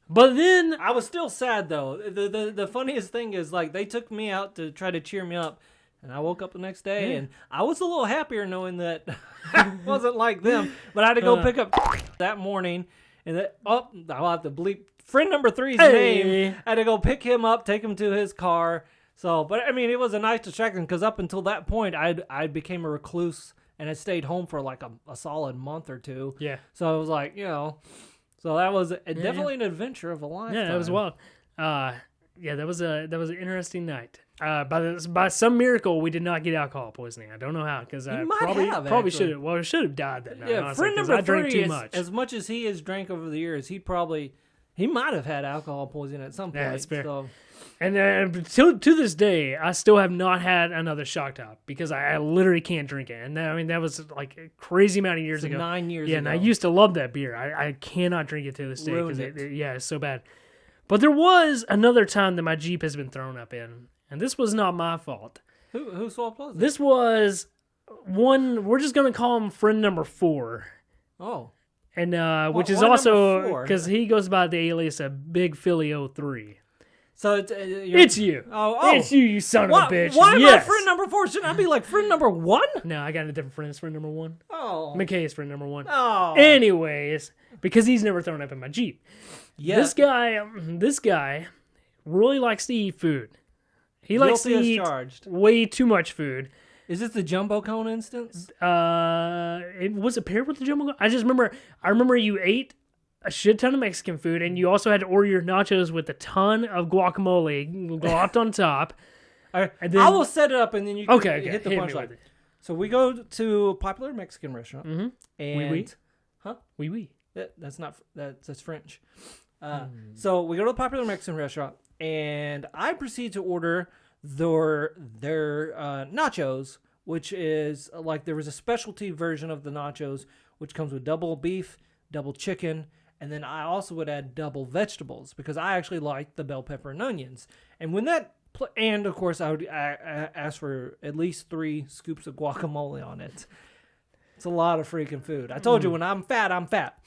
But then I was still sad though. The funniest thing is like they took me out to try to cheer me up, and I woke up the next day and I was a little happier knowing that I wasn't like them. But I had to go pick up that morning, and I'll have to bleep friend number 3's name. I had to go pick him up, take him to his car. So, but I mean, it was a nice distraction because up until that point, I became a recluse and I stayed home for like a solid month or two. Yeah. So it was like, so that was definitely an adventure of a lifetime. Yeah, that was wild. That was an interesting night. By some miracle, we did not get alcohol poisoning. I don't know how because I probably should have. Well, I should have died that night. Yeah, honestly, friend number I drank 3, too much. as much as he has drank over the years, he might have had alcohol poisoning at some point. Yeah, that's fair. So. And to this day, I still have not had another shock top because I literally can't drink it. And that was like a crazy amount of years ago. 9 years ago. Yeah, and I used to love that beer. I cannot drink it to this day because Ruined it. it's so bad. But there was another time that my Jeep has been thrown up in, and this was not my fault. Whose fault was it? This was one. We're just gonna call him friend number 4. Oh. And which is why also number 4? because he goes by the alias of Big Philly 03. So It's you. Oh. It's you son of a bitch. Why am I Yes. friend number 4? Shouldn't I be like friend number 1? No, I got a different friend. It's friend number 1. Oh. McKay is friend number 1. Oh. Anyways, because he's never thrown up in my Jeep. Yeah. This guy really likes to eat food. He likes to Guilty as eat charged. way too much food. Is this the jumbo cone instance? It was it paired with the jumbo. I remember you ate a shit ton of Mexican food, and you also had to order your nachos with a ton of guacamole glopped on top. All right, and then- I will set it up, and then you can Okay, hit the hit me with punchline. it. So we go to a popular Mexican restaurant, Mhm. and Oui, oui. huh? Oui, oui. That's French. So we go to a popular Mexican restaurant, and I proceed to order their nachos, which is like there was a specialty version of the nachos, which comes with double beef, double chicken, and then I also would add double vegetables because I actually like the bell pepper and onions. And when that and of course I would ask for at least 3 scoops of guacamole on it. It's a lot of freaking food. I told you when I'm fat, I'm fat.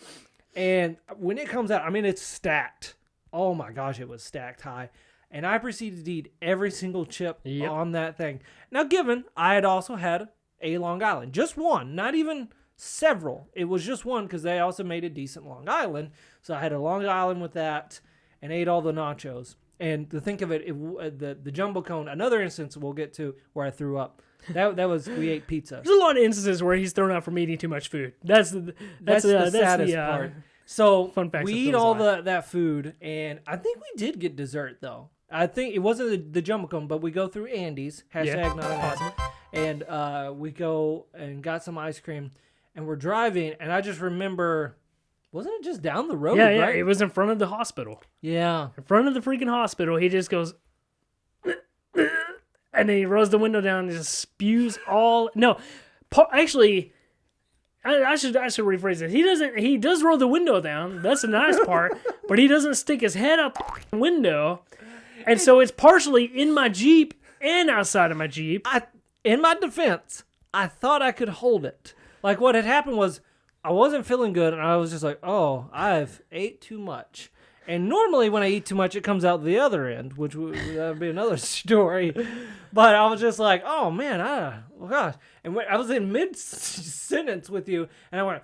And when it comes out, I mean, it's stacked. Oh my gosh, it was stacked high. And I proceeded to eat every single chip on that thing. Now, given I had also had a Long Island, just one, not even several. It was just one because they also made a decent Long Island. So I had a Long Island with that and ate all the nachos. And to think of it, the jumbo cone, another instance we'll get to where I threw up. That was, we ate pizza. There's a lot of instances where he's thrown out from eating too much food. That's the saddest part. So fun facts we eat all that food, and I think we did get dessert, though. I think it wasn't the jumbo cone, but we go through Andy's, hashtag not an ad, and we go and got some ice cream, and we're driving, and I just remember, wasn't it just down the road? Yeah, right? it was in front of the hospital. Yeah. In front of the freaking hospital, he just goes, and then he rolls the window down and just spews all. No, actually, I should rephrase it. He does roll the window down. That's the nice part, but he doesn't stick his head out the window, and so it's partially in my Jeep and outside of my Jeep. In my defense, I thought I could hold it. Like what had happened was I wasn't feeling good, and I was just like, "Oh, I've ate too much." And normally when I eat too much, it comes out the other end, which that would be another story. But I was just like, oh, man, oh, gosh. And I was in mid-sentence with you, and I went,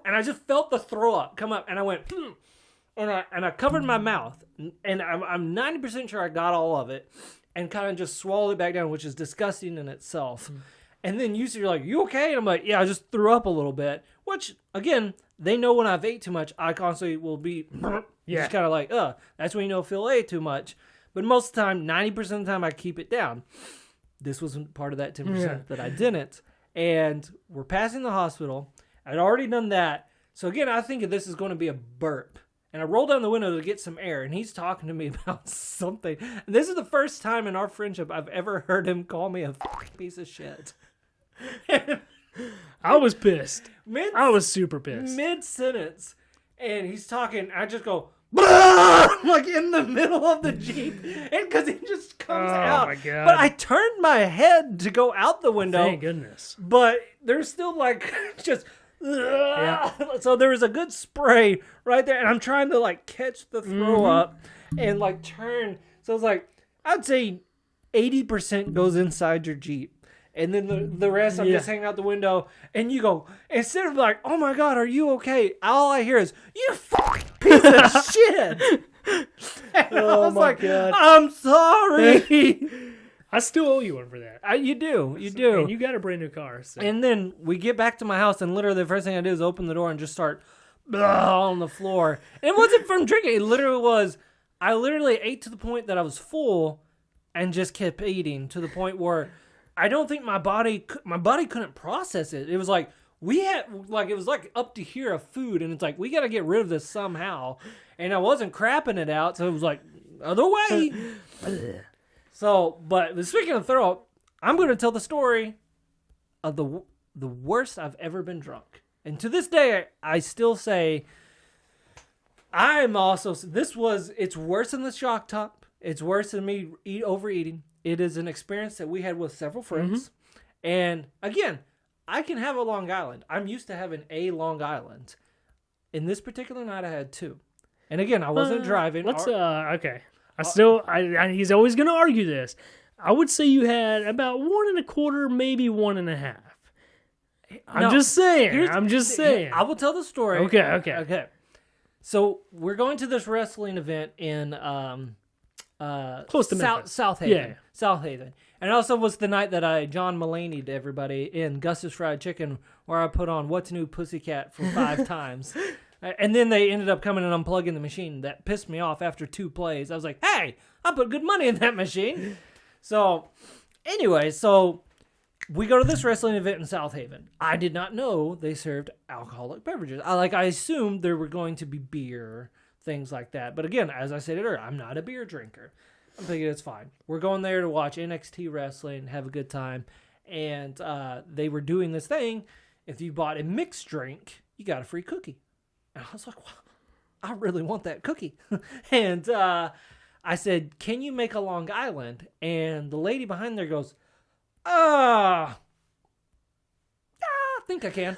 and I just felt the throw up come up, and I went, and I covered my mouth, and I'm 90% sure I got all of it, and kind of just swallowed it back down, which is disgusting in itself. And then you're like, you okay? And I'm like, yeah, I just threw up a little bit, which, again, they know when I've ate too much, I constantly will be just kind of like, that's when you know Phil ate too much. But most of the time, 90% of the time, I keep it down. This was part of that 10% that I didn't. And we're passing the hospital. I'd already done that. So again, I think this is going to be a burp. And I roll down the window to get some air, and he's talking to me about something. And this is the first time in our friendship I've ever heard him call me a piece of shit. I was pissed. I was super pissed. Mid-sentence. And he's talking. I just go, like in the middle of the Jeep. And because he just comes out. Oh, my God. But I turned my head to go out the window. Thank goodness. But there's still like just... Yeah. So there was a good spray right there. And I'm trying to like catch the throw up and like turn. So it's like, I'd say 80% goes inside your Jeep. And then the rest, I'm just hanging out the window. And you go, instead of like, oh my God, are you okay? All I hear is, you fucking piece of shit. And I was like, God. I'm sorry. I still owe you one for that. You do. And you got a brand new car. So. And then we get back to my house, and literally the first thing I do is open the door and just start on the floor. And it wasn't from drinking. It literally was, I literally ate to the point that I was full and just kept eating to the point where I don't think my body couldn't process it. It was like, it was like up to here of food, and it's like, we got to get rid of this somehow. And I wasn't crapping it out, so it was like, other way. So, but speaking of throw up, I'm going to tell the story of the worst I've ever been drunk. And to this day, I still say, it's worse than the shock top. It's worse than me overeating. It is an experience that we had with several friends. And again, I can have a Long Island. I'm used to having a Long Island. In this particular night, I had two. And again, I wasn't driving. Okay. He's always going to argue this. I would say you had about 1.25, maybe 1.5. I'm just saying. I will tell the story. Okay. So we're going to this wrestling event in close to South Haven. Yeah. South Haven. And it also was the night that I John Mulaney'd everybody in Gus's Fried Chicken, where I put on What's New Pussycat for 5 times. And then they ended up coming and unplugging the machine. That pissed me off after 2 plays. I was like, hey, I put good money in that machine. So anyway, we go to this wrestling event in South Haven. I did not know they served alcoholic beverages. I assumed there were going to be beer, things like that. But again, as I said earlier, I'm not a beer drinker. I'm thinking it's fine. We're going there to watch NXT wrestling, have a good time. And they were doing this thing. If you bought a mixed drink, you got a free cookie. And I was like, wow, I really want that cookie. And I said, can you make a Long Island? And the lady behind there goes, I think I can.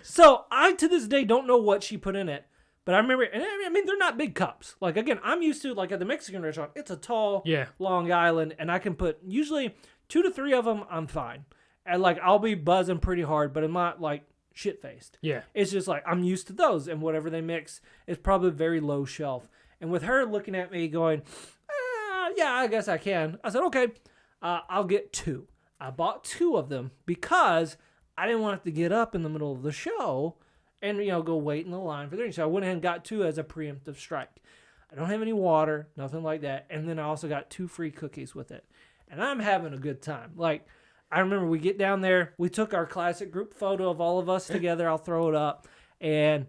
So I, to this day, don't know what she put in it. But I remember, and I mean, they're not big cups. Like, again, I'm used to, like, at the Mexican restaurant, it's a tall Long Island, and I can put, usually, 2 to 3 of them, I'm fine. And, like, I'll be buzzing pretty hard, but I'm not, like, shit-faced. Yeah. It's just like, I'm used to those, and whatever they mix is probably very low shelf. And with her looking at me going, yeah, I guess I can. I said, okay, I'll get 2. I bought 2 of them because I didn't want to get up in the middle of the show and, go wait in the line for the drink. So I went ahead and got 2 as a preemptive strike. I don't have any water, nothing like that. And then I also got 2 free cookies with it. And I'm having a good time. Like, I remember we get down there. We took our classic group photo of all of us together. I'll throw it up. And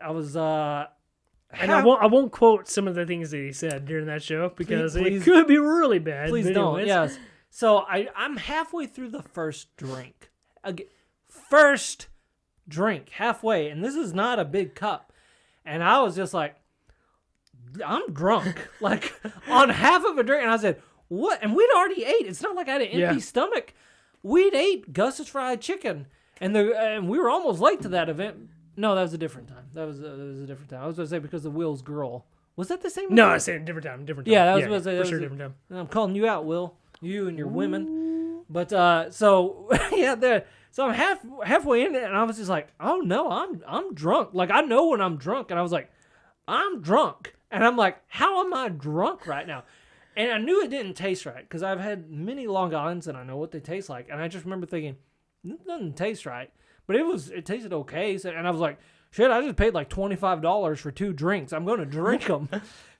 I was... and I won't quote some of the things that he said during that show because please, it could be really bad. Please don't. Yes. So I'm halfway through the first drink. First drink, halfway. And this is not a big cup. And I was just like, I'm drunk. Like, on half of a drink. And I said, what? And we'd already ate. It's not like I had an empty stomach. We'd ate Gus's fried chicken. And we were almost late to that event. No, that was a different time. That was a different time. I was going to say because of Will's girl. Was that the same? No, I said different time. Yeah, that was going to say. For sure, different time. I'm calling you out, Will. You and your women. But so yeah, so I'm halfway in it, and I was just like, oh no, I'm drunk. Like I know when I'm drunk, and I was like, I'm drunk, and I'm like, how am I drunk right now? And I knew it didn't taste right because I've had many Long Islands, and I know what they taste like, and I just remember thinking, it doesn't taste right. But it tasted okay. So, and I was like, shit, I just paid like $25 for 2 drinks. I'm going to drink them.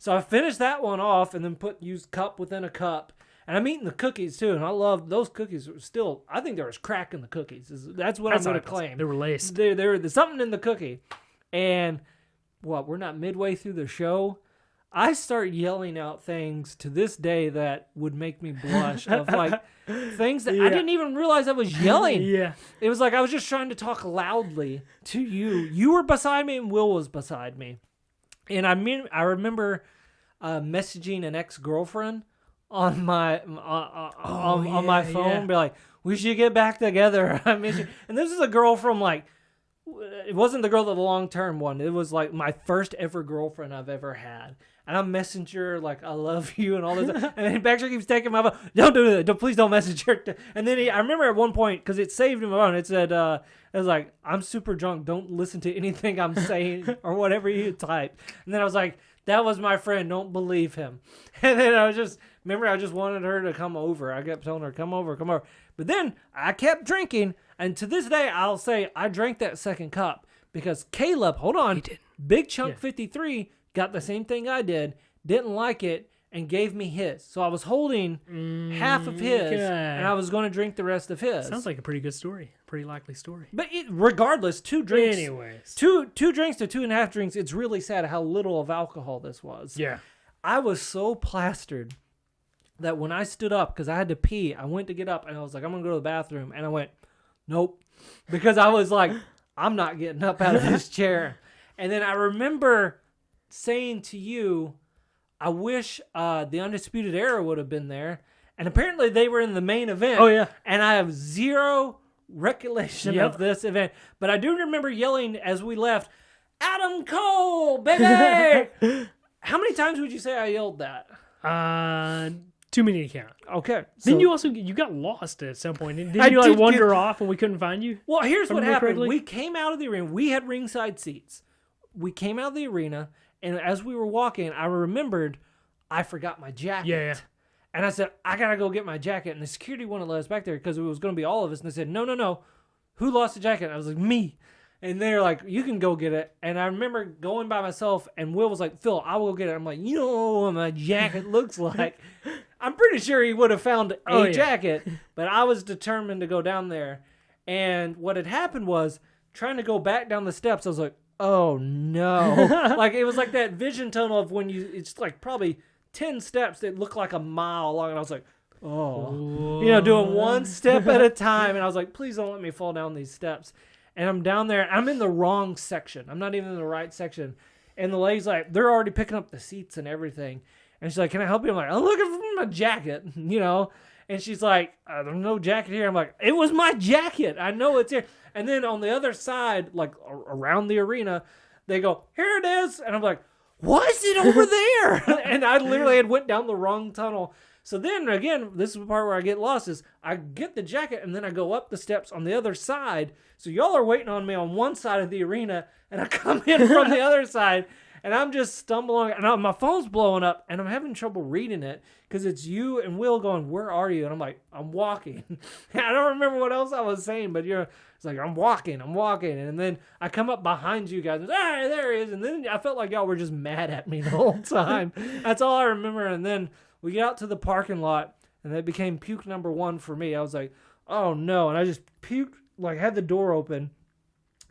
So I finished that one off and then used cup within a cup. And I'm eating the cookies too. And I love those cookies. Still, I think there was crack in the cookies. That's what I'm going to claim. They were laced. There's something in the cookie. And we're not midway through the show. I start yelling out things to this day that would make me blush of like things that I didn't even realize I was yelling. Yeah. It was like I was just trying to talk loudly to you. You were beside me and Will was beside me. And I remember messaging an ex-girlfriend on my on my phone, be like, we should get back together. I miss you. And this is a girl from like, it wasn't the girl that the long-term one. It was like my first ever girlfriend I've ever had. And I'm messaging her like, I love you and all this. And then Baxter keeps taking my phone. Don't do that. Please don't message her. And then I remember at one point, because it saved him on, it said, it was like, I'm super drunk. Don't listen to anything I'm saying or whatever you type. And then I was like, that was my friend. Don't believe him. And then I just wanted her to come over. I kept telling her, come over. But then I kept drinking. And to this day, I'll say I drank that second cup because Caleb, hold on, Big Chunk 53 got the same thing I did, didn't like it, and gave me his. So I was holding half of his, and I was going to drink the rest of his. Sounds like a pretty good story. Pretty likely story. But regardless, 2 drinks. Anyways. Two drinks to 2.5 drinks, it's really sad how little of alcohol this was. Yeah. I was so plastered that when I stood up, because I had to pee, I went to get up, and I was like, I'm going to go to the bathroom. And I went, nope. Because I was like, I'm not getting up out of this chair. And then I remember saying to you, I wish the Undisputed Era would have been there. And apparently they were in the main event. Oh, yeah. And I have zero recollection of this event. But I do remember yelling as we left, Adam Cole, baby! How many times would you say I yelled that? Too many to count. Okay. Then you got lost at some point. Didn't you wander off and we couldn't find you? Well, here's what happened. We came out of the arena. We had ringside seats. We came out of the arena, and as we were walking, I remembered I forgot my jacket. Yeah. And I said, I got to go get my jacket. And the security wouldn't let us back there because it was going to be all of us. And they said, no. Who lost the jacket? And I was like, me. And they're like, you can go get it. And I remember going by myself, and Will was like, Phil, I will go get it. I'm like, you know what my jacket looks like. I'm pretty sure he would have found a jacket, but I was determined to go down there. And what had happened was, trying to go back down the steps, I was like, oh no. Like, it was like that vision tunnel of when it's like probably 10 steps that look like a mile long. And I was like, oh. Doing one step at a time. And I was like, please don't let me fall down these steps. And I'm down there. I'm in the wrong section. I'm not even in the right section. And the lady's like, they're already picking up the seats and everything. And she's like, can I help you? I'm like, I'm looking for my jacket, And she's like, there's no jacket here. I'm like, it was my jacket. I know it's here. And then on the other side, like around the arena, they go, here it is. And I'm like, why is it over there? And I literally had went down the wrong tunnel. So then again, this is the part where I get lost is I get the jacket and then I go up the steps on the other side. So y'all are waiting on me on one side of the arena and I come in from the other side and I'm just stumbling and my phone's blowing up and I'm having trouble reading it because it's you and Will going, where are you? And I'm like, I'm walking. I don't remember what else I was saying, but it's like, I'm walking. And then I come up behind you guys and hey, there he is. And then I felt like y'all were just mad at me the whole time. That's all I remember. And then we get out to the parking lot, and that became puke number 1 for me. I was like, oh, no. And I just puked, like had the door open,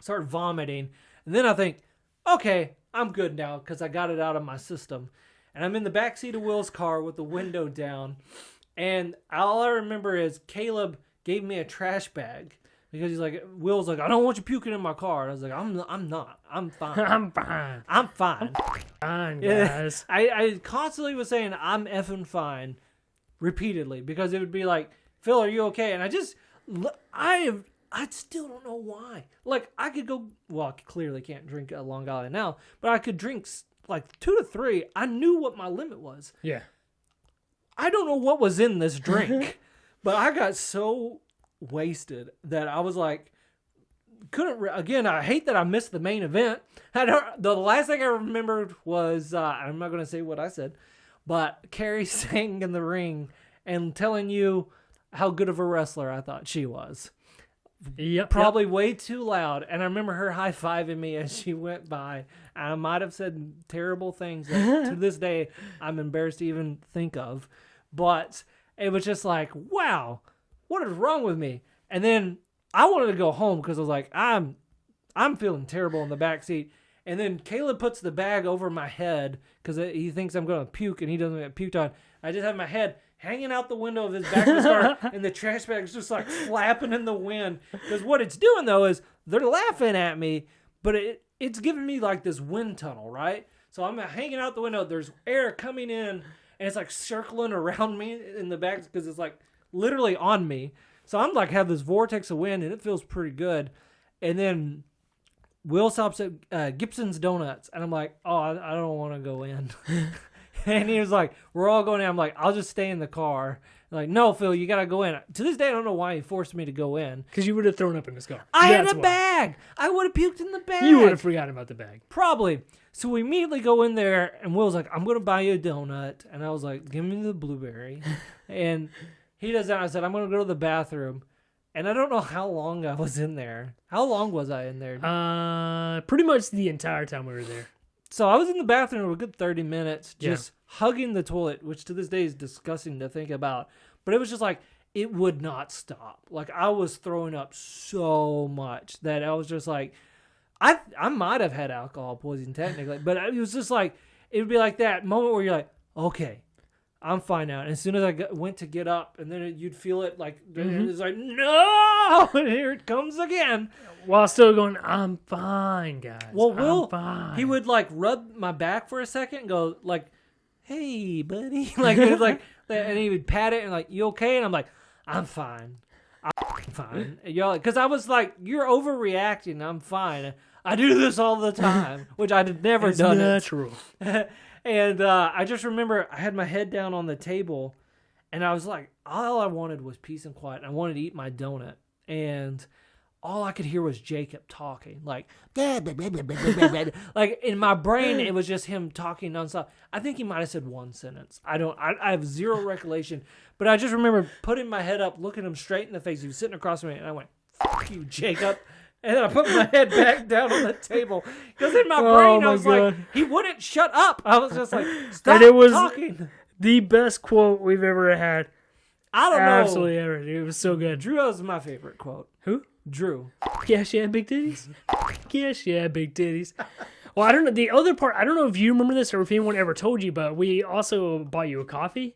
started vomiting. And then I think, okay, I'm good now because I got it out of my system. And I'm in the backseat of Will's car with the window down. And all I remember is Caleb gave me a trash bag because he's like, Will's like, I don't want you puking in my car. And I was like, I'm not. I'm fine. I'm fine. Fine, guys. I constantly was saying I'm effing fine repeatedly because it would be like, Phil, are you okay? And I still don't know why. Like I could go, well, I clearly can't drink a Long Island now, but I could drink like 2 to 3. I knew what my limit was. Yeah. I don't know what was in this drink, but I got so wasted that I was like, again, I hate that I missed the main event. The last thing I remembered was, I'm not going to say what I said, but Carrie sang in the ring and telling you how good of a wrestler I thought she was. Yep. Probably way too loud. And I remember her high-fiving me as she went by. I might have said terrible things that to this day I'm embarrassed to even think of. But it was just like, wow, what is wrong with me? And then I wanted to go home because I was like, I'm feeling terrible in the back seat. And then Caleb puts the bag over my head because he thinks I'm going to puke and he doesn't get puked on. I just have my head hanging out the window of his back of his car and the trash bag's just like flapping in the wind. Because what it's doing though is they're laughing at me, but it's giving me like this wind tunnel, right? So I'm hanging out the window. There's air coming in and it's like circling around me in the back because it's like literally on me. So I'm like have this vortex of wind and it feels pretty good. And then Will stops at Gibson's Donuts and I'm like, oh, I don't want to go in. And he was like, we're all going in. I'm like, I'll just stay in the car. I'm like, no, Phil, you got to go in. To this day, I don't know why he forced me to go in. Because you would have thrown up in his car. I had a bag. I would have puked in the bag. You would have forgotten about the bag. Probably. So we immediately go in there, and Will's like, I'm going to buy you a donut. And I was like, give me the blueberry. And he does that. I said, I'm going to go to the bathroom. And I don't know how long I was in there. How long was I in there? Pretty much the entire time we were there. So I was in the bathroom for a good 30 minutes, just hugging the toilet, which to this day is disgusting to think about. But it was just like, it would not stop. Like, I was throwing up so much that I was just like, I might have had alcohol poisoning technically, but it was just like, it would be like that moment where you're like, okay, I'm fine now. And as soon as I went to get up, and then you'd feel it like, it's like, no! And here it comes again. While still going, I'm fine, guys. Well, Will, fine. he would like rub my back for a second and go like, hey, buddy. Like, it was like, and he would pat it and like, you okay? And I'm like, I'm fine. I'm fine. Because I was like, you're overreacting. I'm fine. I do this all the time, which I had never done. Natural. And I just remember I had my head down on the table and I was like, all I wanted was peace and quiet. And I wanted to eat my donut. And all I could hear was Jacob talking. Like, like in my brain, it was just him talking nonstop. I think he might have said one sentence. I have zero recollection. But I just remember putting my head up, looking him straight in the face. He was sitting across from me. And I went, fuck you, Jacob. And then I put my head back down on the table. Because in my brain, I was like, he wouldn't shut up. I was just like, stop talking. The best quote we've ever had. I don't know. Absolutely ever. It was so good. Drew was my favorite quote. Who? Drew. Yes, yeah, big titties. Yes, yeah, big titties. Well, I don't know. The other part, I don't know if you remember this or if anyone ever told you, but we also bought you a coffee.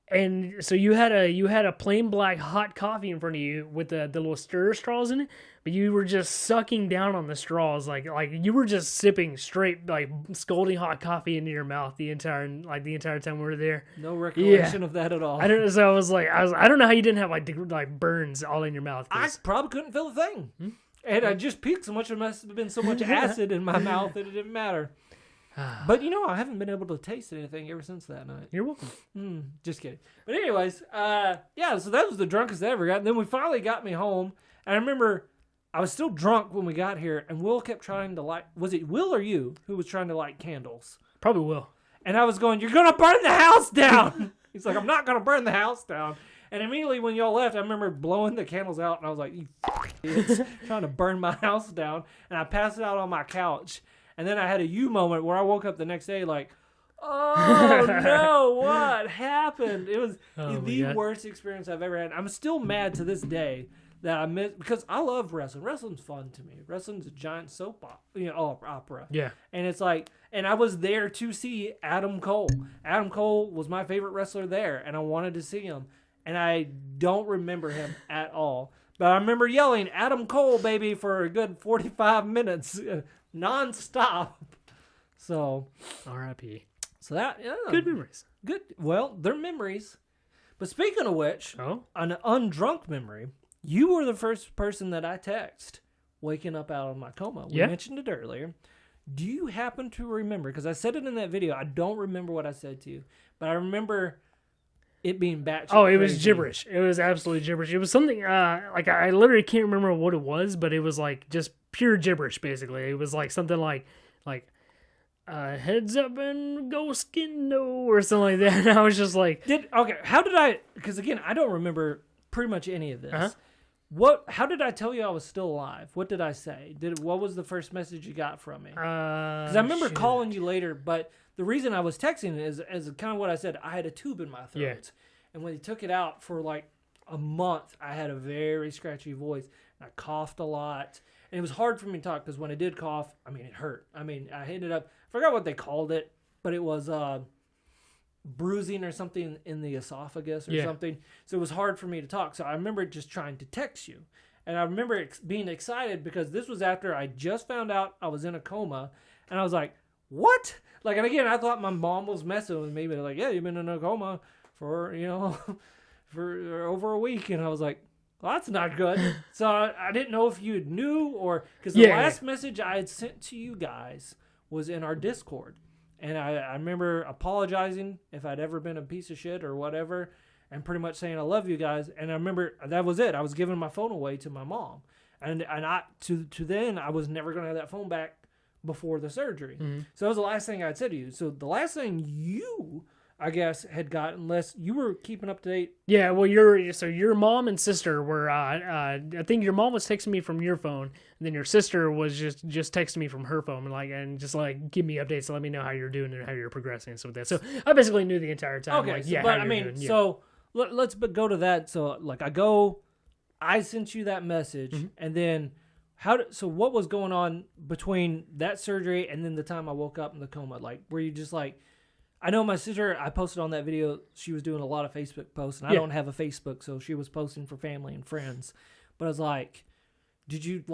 And so you had a plain black hot coffee in front of you with the little stir straws in it, but you were just sucking down on the straws like you were just sipping straight like scalding hot coffee into your mouth the entire time we were there. No recollection of that at all. I don't know. So I don't know how you didn't have like burns all in your mouth. I probably couldn't feel a thing. And I just peaked so much, it must have been so much acid in my mouth that it didn't matter. But I haven't been able to taste anything ever since that night. You're welcome. Just kidding. But anyways, so that was the drunkest I ever got. And then we finally got me home. And I remember I was still drunk when we got here, and Will kept trying to light. Was it Will or you who was trying to light candles? Probably Will. And I was going, "You're gonna burn the house down." He's like, "I'm not gonna burn the house down." And immediately when y'all left, I remember blowing the candles out, and I was like, "You idiots, trying to burn my house down." And I passed out on my couch. And then I had a you moment where I woke up the next day like, "Oh no, what happened?" It was the worst experience I've ever had. I'm still mad to this day that I missed, because I love wrestling. Wrestling's fun to me. Wrestling's a giant soap opera. Yeah. And it's like, and I was there to see Adam Cole. Adam Cole was my favorite wrestler there, and I wanted to see him. And I don't remember him at all. But I remember yelling, "Adam Cole, baby," for a good 45 minutes, nonstop. So, R.I.P. So that, good memories. Good. Well, they're memories. But speaking of which, an undrunk memory, you were the first person that I text waking up out of my coma. We mentioned it earlier. Do you happen to remember? Because I said it in that video. I don't remember what I said to you, but I remember it being batshit it was crazy. gibberish. It was absolutely gibberish. It was something like I literally can't remember what it was, but it was like just pure gibberish. Basically, it was like something like heads up and go skindo or something like that. And I was just like, how did I? Because again, I don't remember pretty much any of this. How did I tell you I was still alive? What did I say? What was the first message you got from me? Because I remember calling you later, but the reason I was texting is kind of what I said. I had a tube in my throat, and when they took it out for like a month, I had a very scratchy voice. I coughed a lot, and it was hard for me to talk because when I did cough, it hurt. I ended up, I forgot what they called it, but it was bruising or something in the esophagus or something. So it was hard for me to talk. So I remember just trying to text you. And I remember being excited because this was after I just found out I was in a coma. And I was like, what? Like, and again, I thought my mom was messing with me. But like, yeah, you've been in a coma for, for over a week. And I was like, well, that's not good. So I didn't know if you knew or... Because the last message I had sent to you guys was in our Discord. And I remember apologizing if I'd ever been a piece of shit or whatever, and pretty much saying I love you guys. And I remember that was it. I was giving my phone away to my mom, and to then I was never going to have that phone back before the surgery. Mm-hmm. So that was the last thing I'd said to you. So the last thing you, I guess, had got, unless you were keeping up to date. Yeah, well, your mom and sister were. I think your mom was texting me from your phone, and then your sister was just texting me from her phone, and just give me updates to let me know how you're doing and how you're progressing and stuff like that. So I basically knew the entire time. Okay, so let's go to that. So I sent you that message, and then so what was going on between that surgery and then the time I woke up in the coma? Like, were you just like? I know my sister, I posted on that video, she was doing a lot of Facebook posts, and I don't have a Facebook, so she was posting for family and friends. But I was like, did you,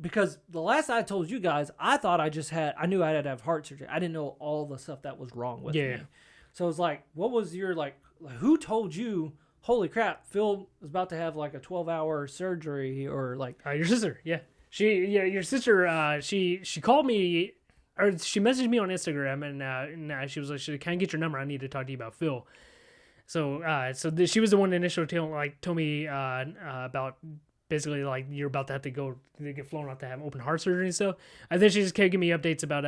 because the last I told you guys, I thought I knew I had to have heart surgery. I didn't know all the stuff that was wrong with me. So it was like, what was your, who told you, holy crap, Phil was about to have a 12-hour surgery, or your sister, your sister, she called me, or she messaged me on Instagram, and she was like, "Can I get your number? I need to talk to you about Phil." So, she was the one that initially told me about basically you're about to have to go to get flown out to have open heart surgery and stuff. And then she just kept giving me updates about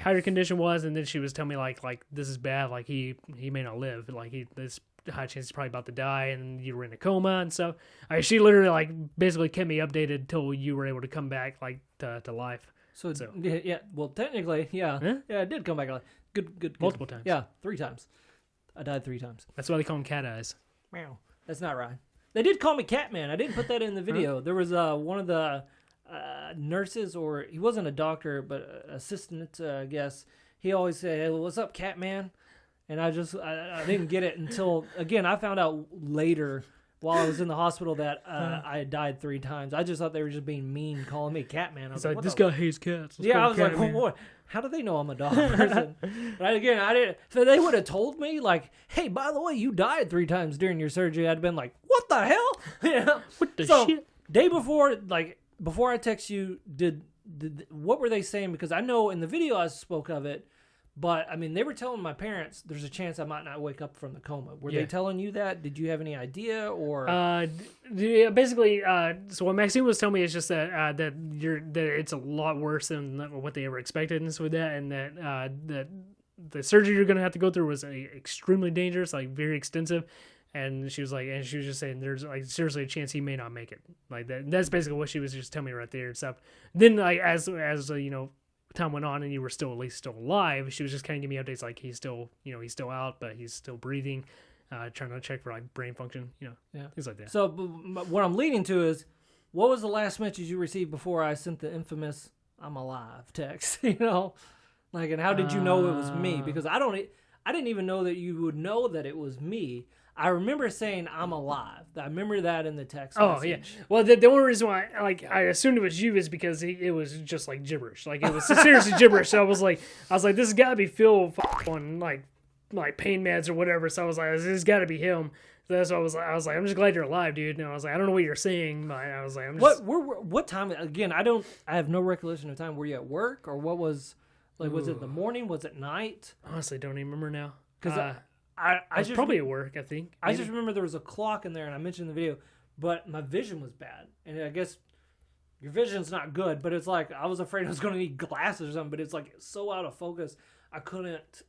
how your condition was, and then she was telling me like this is bad, he may not live, this high chance he's probably about to die, and you were in a coma and stuff. She literally basically kept me updated till you were able to come back to life. So yeah, well, technically, it did come back alive. Good. Multiple times. Yeah, 3 times. I died 3 times. That's why they call him Cat Eyes. Meow. That's not right. They did call me Catman. I didn't put that in the video. There was one of the nurses, or he wasn't a doctor, but assistant, I guess. He always said, "Hey, what's up, Catman?" And I didn't get it until, again, I found out later while I was in the hospital that I had died 3 times. I just thought they were just being mean, calling me Catman. I was like, this guy hates cats. I was like, what? How do they know I'm a dog person? But again, I didn't. So they would have told me, hey, by the way, you died 3 times during your surgery. I'd been like, what the hell? What the shit? Day before, before I text you, did what were they saying? Because I know in the video I spoke of it, but I mean, they were telling my parents there's a chance I might not wake up from the coma. Were they telling you that? Did you have any idea or? Basically, so what Maxine was telling me is just that that it's a lot worse than what they ever expected and stuff like that, and that the surgery you're gonna have to go through was extremely dangerous, like very extensive. And she was just saying there's like seriously a chance he may not make it. Like that's basically what she was just telling me right there and stuff. Then like as time went on and you were still at least still alive, she was just kind of giving me updates like he's still out, but he's still breathing, trying to check for like brain function, things like that. So what I'm leading to is, what was the last message you received before I sent the infamous "I'm alive" text? Like, and how did you know it was me? Because I didn't even know that you would know that it was me. I remember saying "I'm alive." I remember that in the text message. Oh yeah. Well, the only reason why I assumed it was you is because it was just like gibberish. Like it was seriously gibberish. So I was like, this has got to be Phil on like pain meds or whatever. So I was like, this has got to be him. So that's why I was like, I'm just glad you're alive, dude. And I was like, I don't know what you're saying, but I was like, I'm just. What time? Again, I have no recollection of time. Were you at work or what was? Like, was it the morning? Was it night? Honestly, don't even remember now. Because I was probably at work, I think. I just remember there was a clock in there, and I mentioned in the video, but my vision was bad. And I guess your vision's not good, but it's like I was afraid I was going to need glasses or something, but it's like so out of focus, I couldn't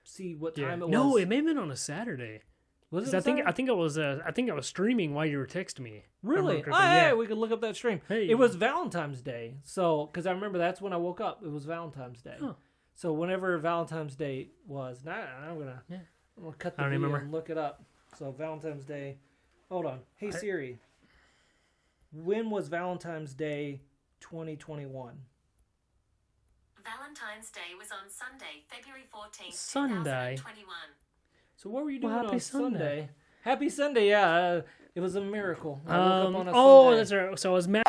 see what time it was. No, it may have been on a Saturday. Was it? I think I was streaming while you were texting me. Really? Hey, we could look up that stream. Hey. It was Valentine's Day, so because I remember that's when I woke up. It was Valentine's Day. Huh. So whenever Valentine's Day was, now I'm gonna cut the video and look it up. So Valentine's Day. Hold on. Hey Siri. When was Valentine's Day 2021? Valentine's Day was on Sunday, February 14th, Sunday. 2021. So what were you doing Happy on Sunday. Sunday? Happy Sunday, yeah. It was a miracle. I woke up on a Sunday. That's right. So I was mad.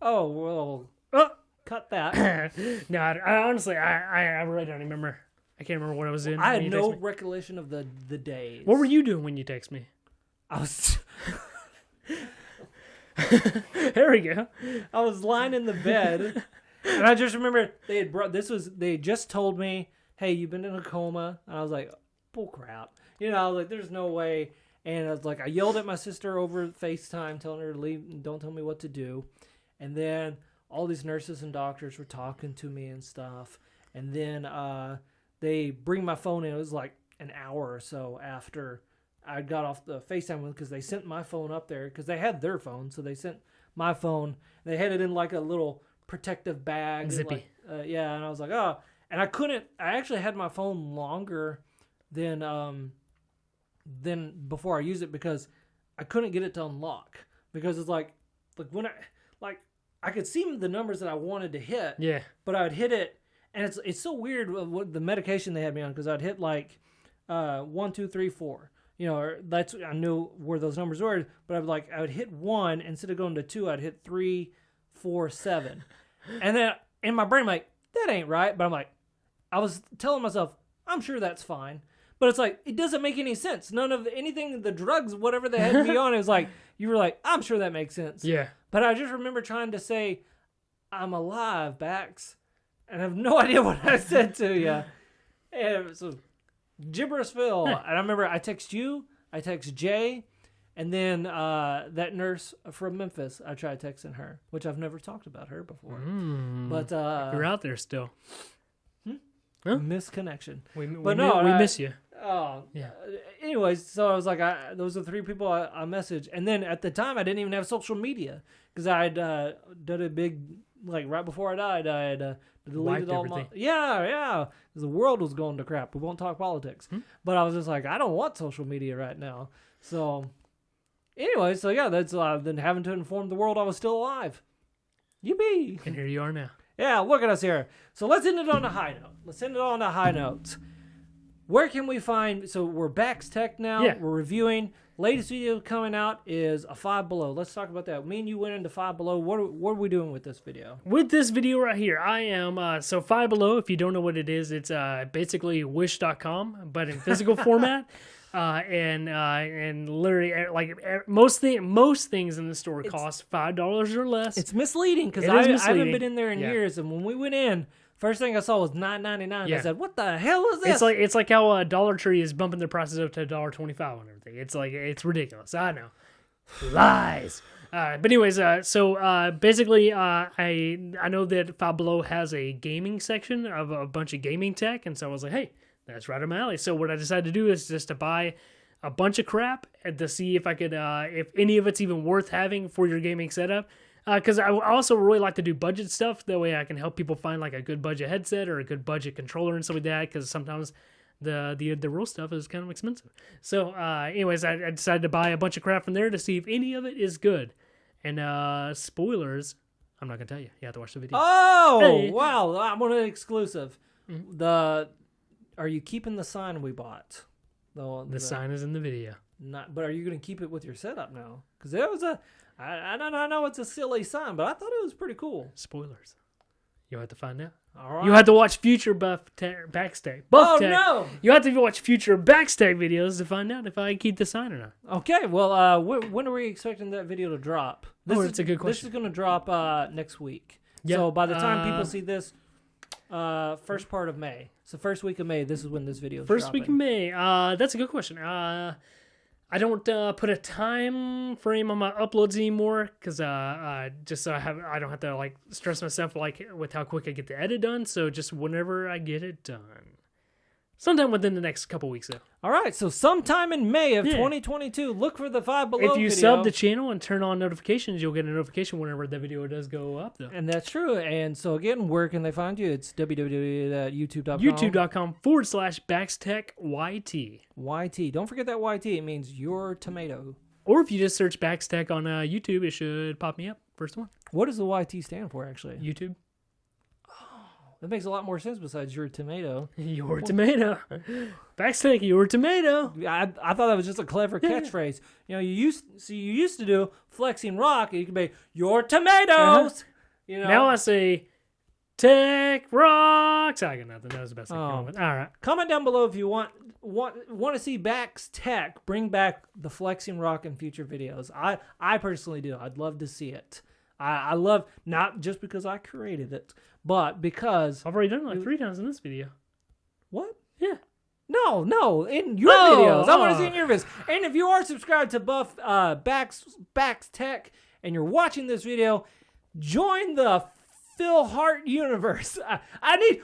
Oh, well, cut that. No, I honestly, I really don't remember. I can't remember what I was doing. I when had you no texted me. recollection of the days. What were you doing when you text me? I was... There we go. I was lying in the bed, and I just remember they had just told me, hey, you've been in a coma. And I was like, bull crap. I was like, there's no way. And I was like, I yelled at my sister over FaceTime, telling her to leave and don't tell me what to do. And then all these nurses and doctors were talking to me and stuff. And then they bring my phone in. It was like an hour or so after I got off the FaceTime one, because they sent my phone up there because they had their phone. So they sent my phone. They had it in like a little protective bag. Zippy. Yeah. And I was like, oh. And I actually had my phone longer than before I used it, because I couldn't get it to unlock, because it's like when I could see the numbers that I wanted to hit. Yeah. But I would hit it, and it's so weird what the medication they had me on, because I'd hit like 1, 2, 3, 4. That's, I knew where those numbers were, but I would hit 1 instead of going to 2. I'd hit 3, 4, 7, and then in my brain I'm like, that ain't right. But I'm like, I was telling myself, I'm sure that's fine. But it's like, it doesn't make any sense. None of anything, the drugs, whatever they had me on, it was like, you were like, I'm sure that makes sense. Yeah. But I just remember trying to say, I'm alive, Bax. And I have no idea what I said to you. And it was gibberish Phil. And I remember I text you, I text Jay, and then that nurse from Memphis, I tried texting her, which I've never talked about her before. But you're out there still. Huh? Misconnection. We I miss you. Oh, yeah. Anyways, so I was like, those are 3 people I messaged. And then at the time, I didn't even have social media, because I had done a big, like right before I died, I had deleted all my... Yeah. Because the world was going to crap. We won't talk politics. But I was just like, I don't want social media right now. So, anyway, so yeah, that's then having to inform the world I was still alive. Yippee! And here you are now. Yeah, look at us here. So let's end it on a high note. Where can we find... So we're BAX Tech now. Yeah. We're reviewing. Latest video coming out is a Five Below. Let's talk about that. Me and you went into Five Below. What are we doing with this video? With this video right here, I am... so Five Below, if you don't know what it is, it's basically Wish.com, but in physical format. and literally most things in the store cost $5 or less. It's misleading because It I is haven't misleading. been in there in Yeah. years, and when we went in, first thing I saw was $9.99. Yeah. I said, "What the hell is this?" It's like how Dollar Tree is bumping their prices up to $1.25 and everything. It's ridiculous. I know, lies. But anyways, basically, I know that Five Below has a gaming section of a bunch of gaming tech, and so I was like, hey, that's right up my alley. So what I decided to do is just to buy a bunch of crap and to see if I could, if any of it's even worth having for your gaming setup. Because I also really like to do budget stuff. That way I can help people find like a good budget headset or a good budget controller and stuff like that. Because sometimes the real stuff is kind of expensive. So anyways, I decided to buy a bunch of crap from there to see if any of it is good. And spoilers, I'm not gonna tell you. You have to watch the video. Oh, Hey. wow. I'm on an exclusive. Are you keeping the sign we bought? The sign is in the video. But are you going to keep it with your setup now? Because there was I know it's a silly sign, but I thought it was pretty cool. Spoilers. You'll have to find out. All right. You have to watch future BAX Tech. BUFF Tech. No. You have to watch future BAX Tech videos to find out if I keep the sign or not. Okay, well, when are we expecting that video to drop? That's a good This question. is going to drop next week. Yeah, So by the time people see this, first part of May. So first week of May, this is when this video is First week of dropping. May. That's a good question. I don't put a time frame on my uploads anymore because just so I don't have to like stress myself like with how quick I get the edit done. So just whenever I get it done, sometime within the next couple weeks though. All right, so sometime in May of Yeah. 2022, look for the Five Below If you video. sub the channel and turn on notifications, you'll get a notification whenever the video does go up though. And that's true. And so again, where can they find you? It's www.youtube.com. YouTube.com/BaxTechYT. YT. Don't forget that YT. It means your tomato. Or if you just search BAX Tech on YouTube, it should pop me up. First one. What does the YT stand for, actually? YouTube. That makes a lot more sense besides your tomato. Your tomato. BAX Tech, your tomato. I thought that was just a clever catchphrase. You know, you used to do Flexin Rock, and you could be your tomatoes. You know. Now I say Tech Rocks. I got nothing. That was the best I can come up with. All right. Comment down below if you want to see BAX Tech bring back the Flexing Rock in future videos. I personally do. I'd love to see it. I love, not just because I created it, but because... I've already done it like 3 times in this video. What? Yeah. No, in your videos. I want to see in your videos. And if you are subscribed to BUFF BAX Tech and you're watching this video, join the Phil Hart universe.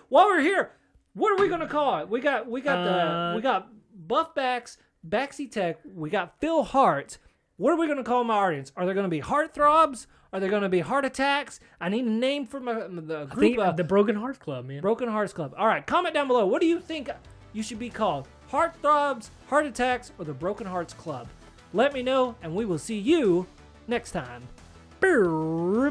While we're here, what are we gonna call it? We got BUFF BAX, Baxy Tech. We got Phil Hart. What are we gonna call my audience? Are there gonna be heartthrobs? Are there gonna be heart attacks? I need a name for the I group. think the Broken Hearts Club, man. Broken Hearts Club. All right, comment down below. What do you think you should be called? Heartthrobs, Heart Attacks, or the Broken Hearts Club? Let me know, and we will see you next time. Brrr.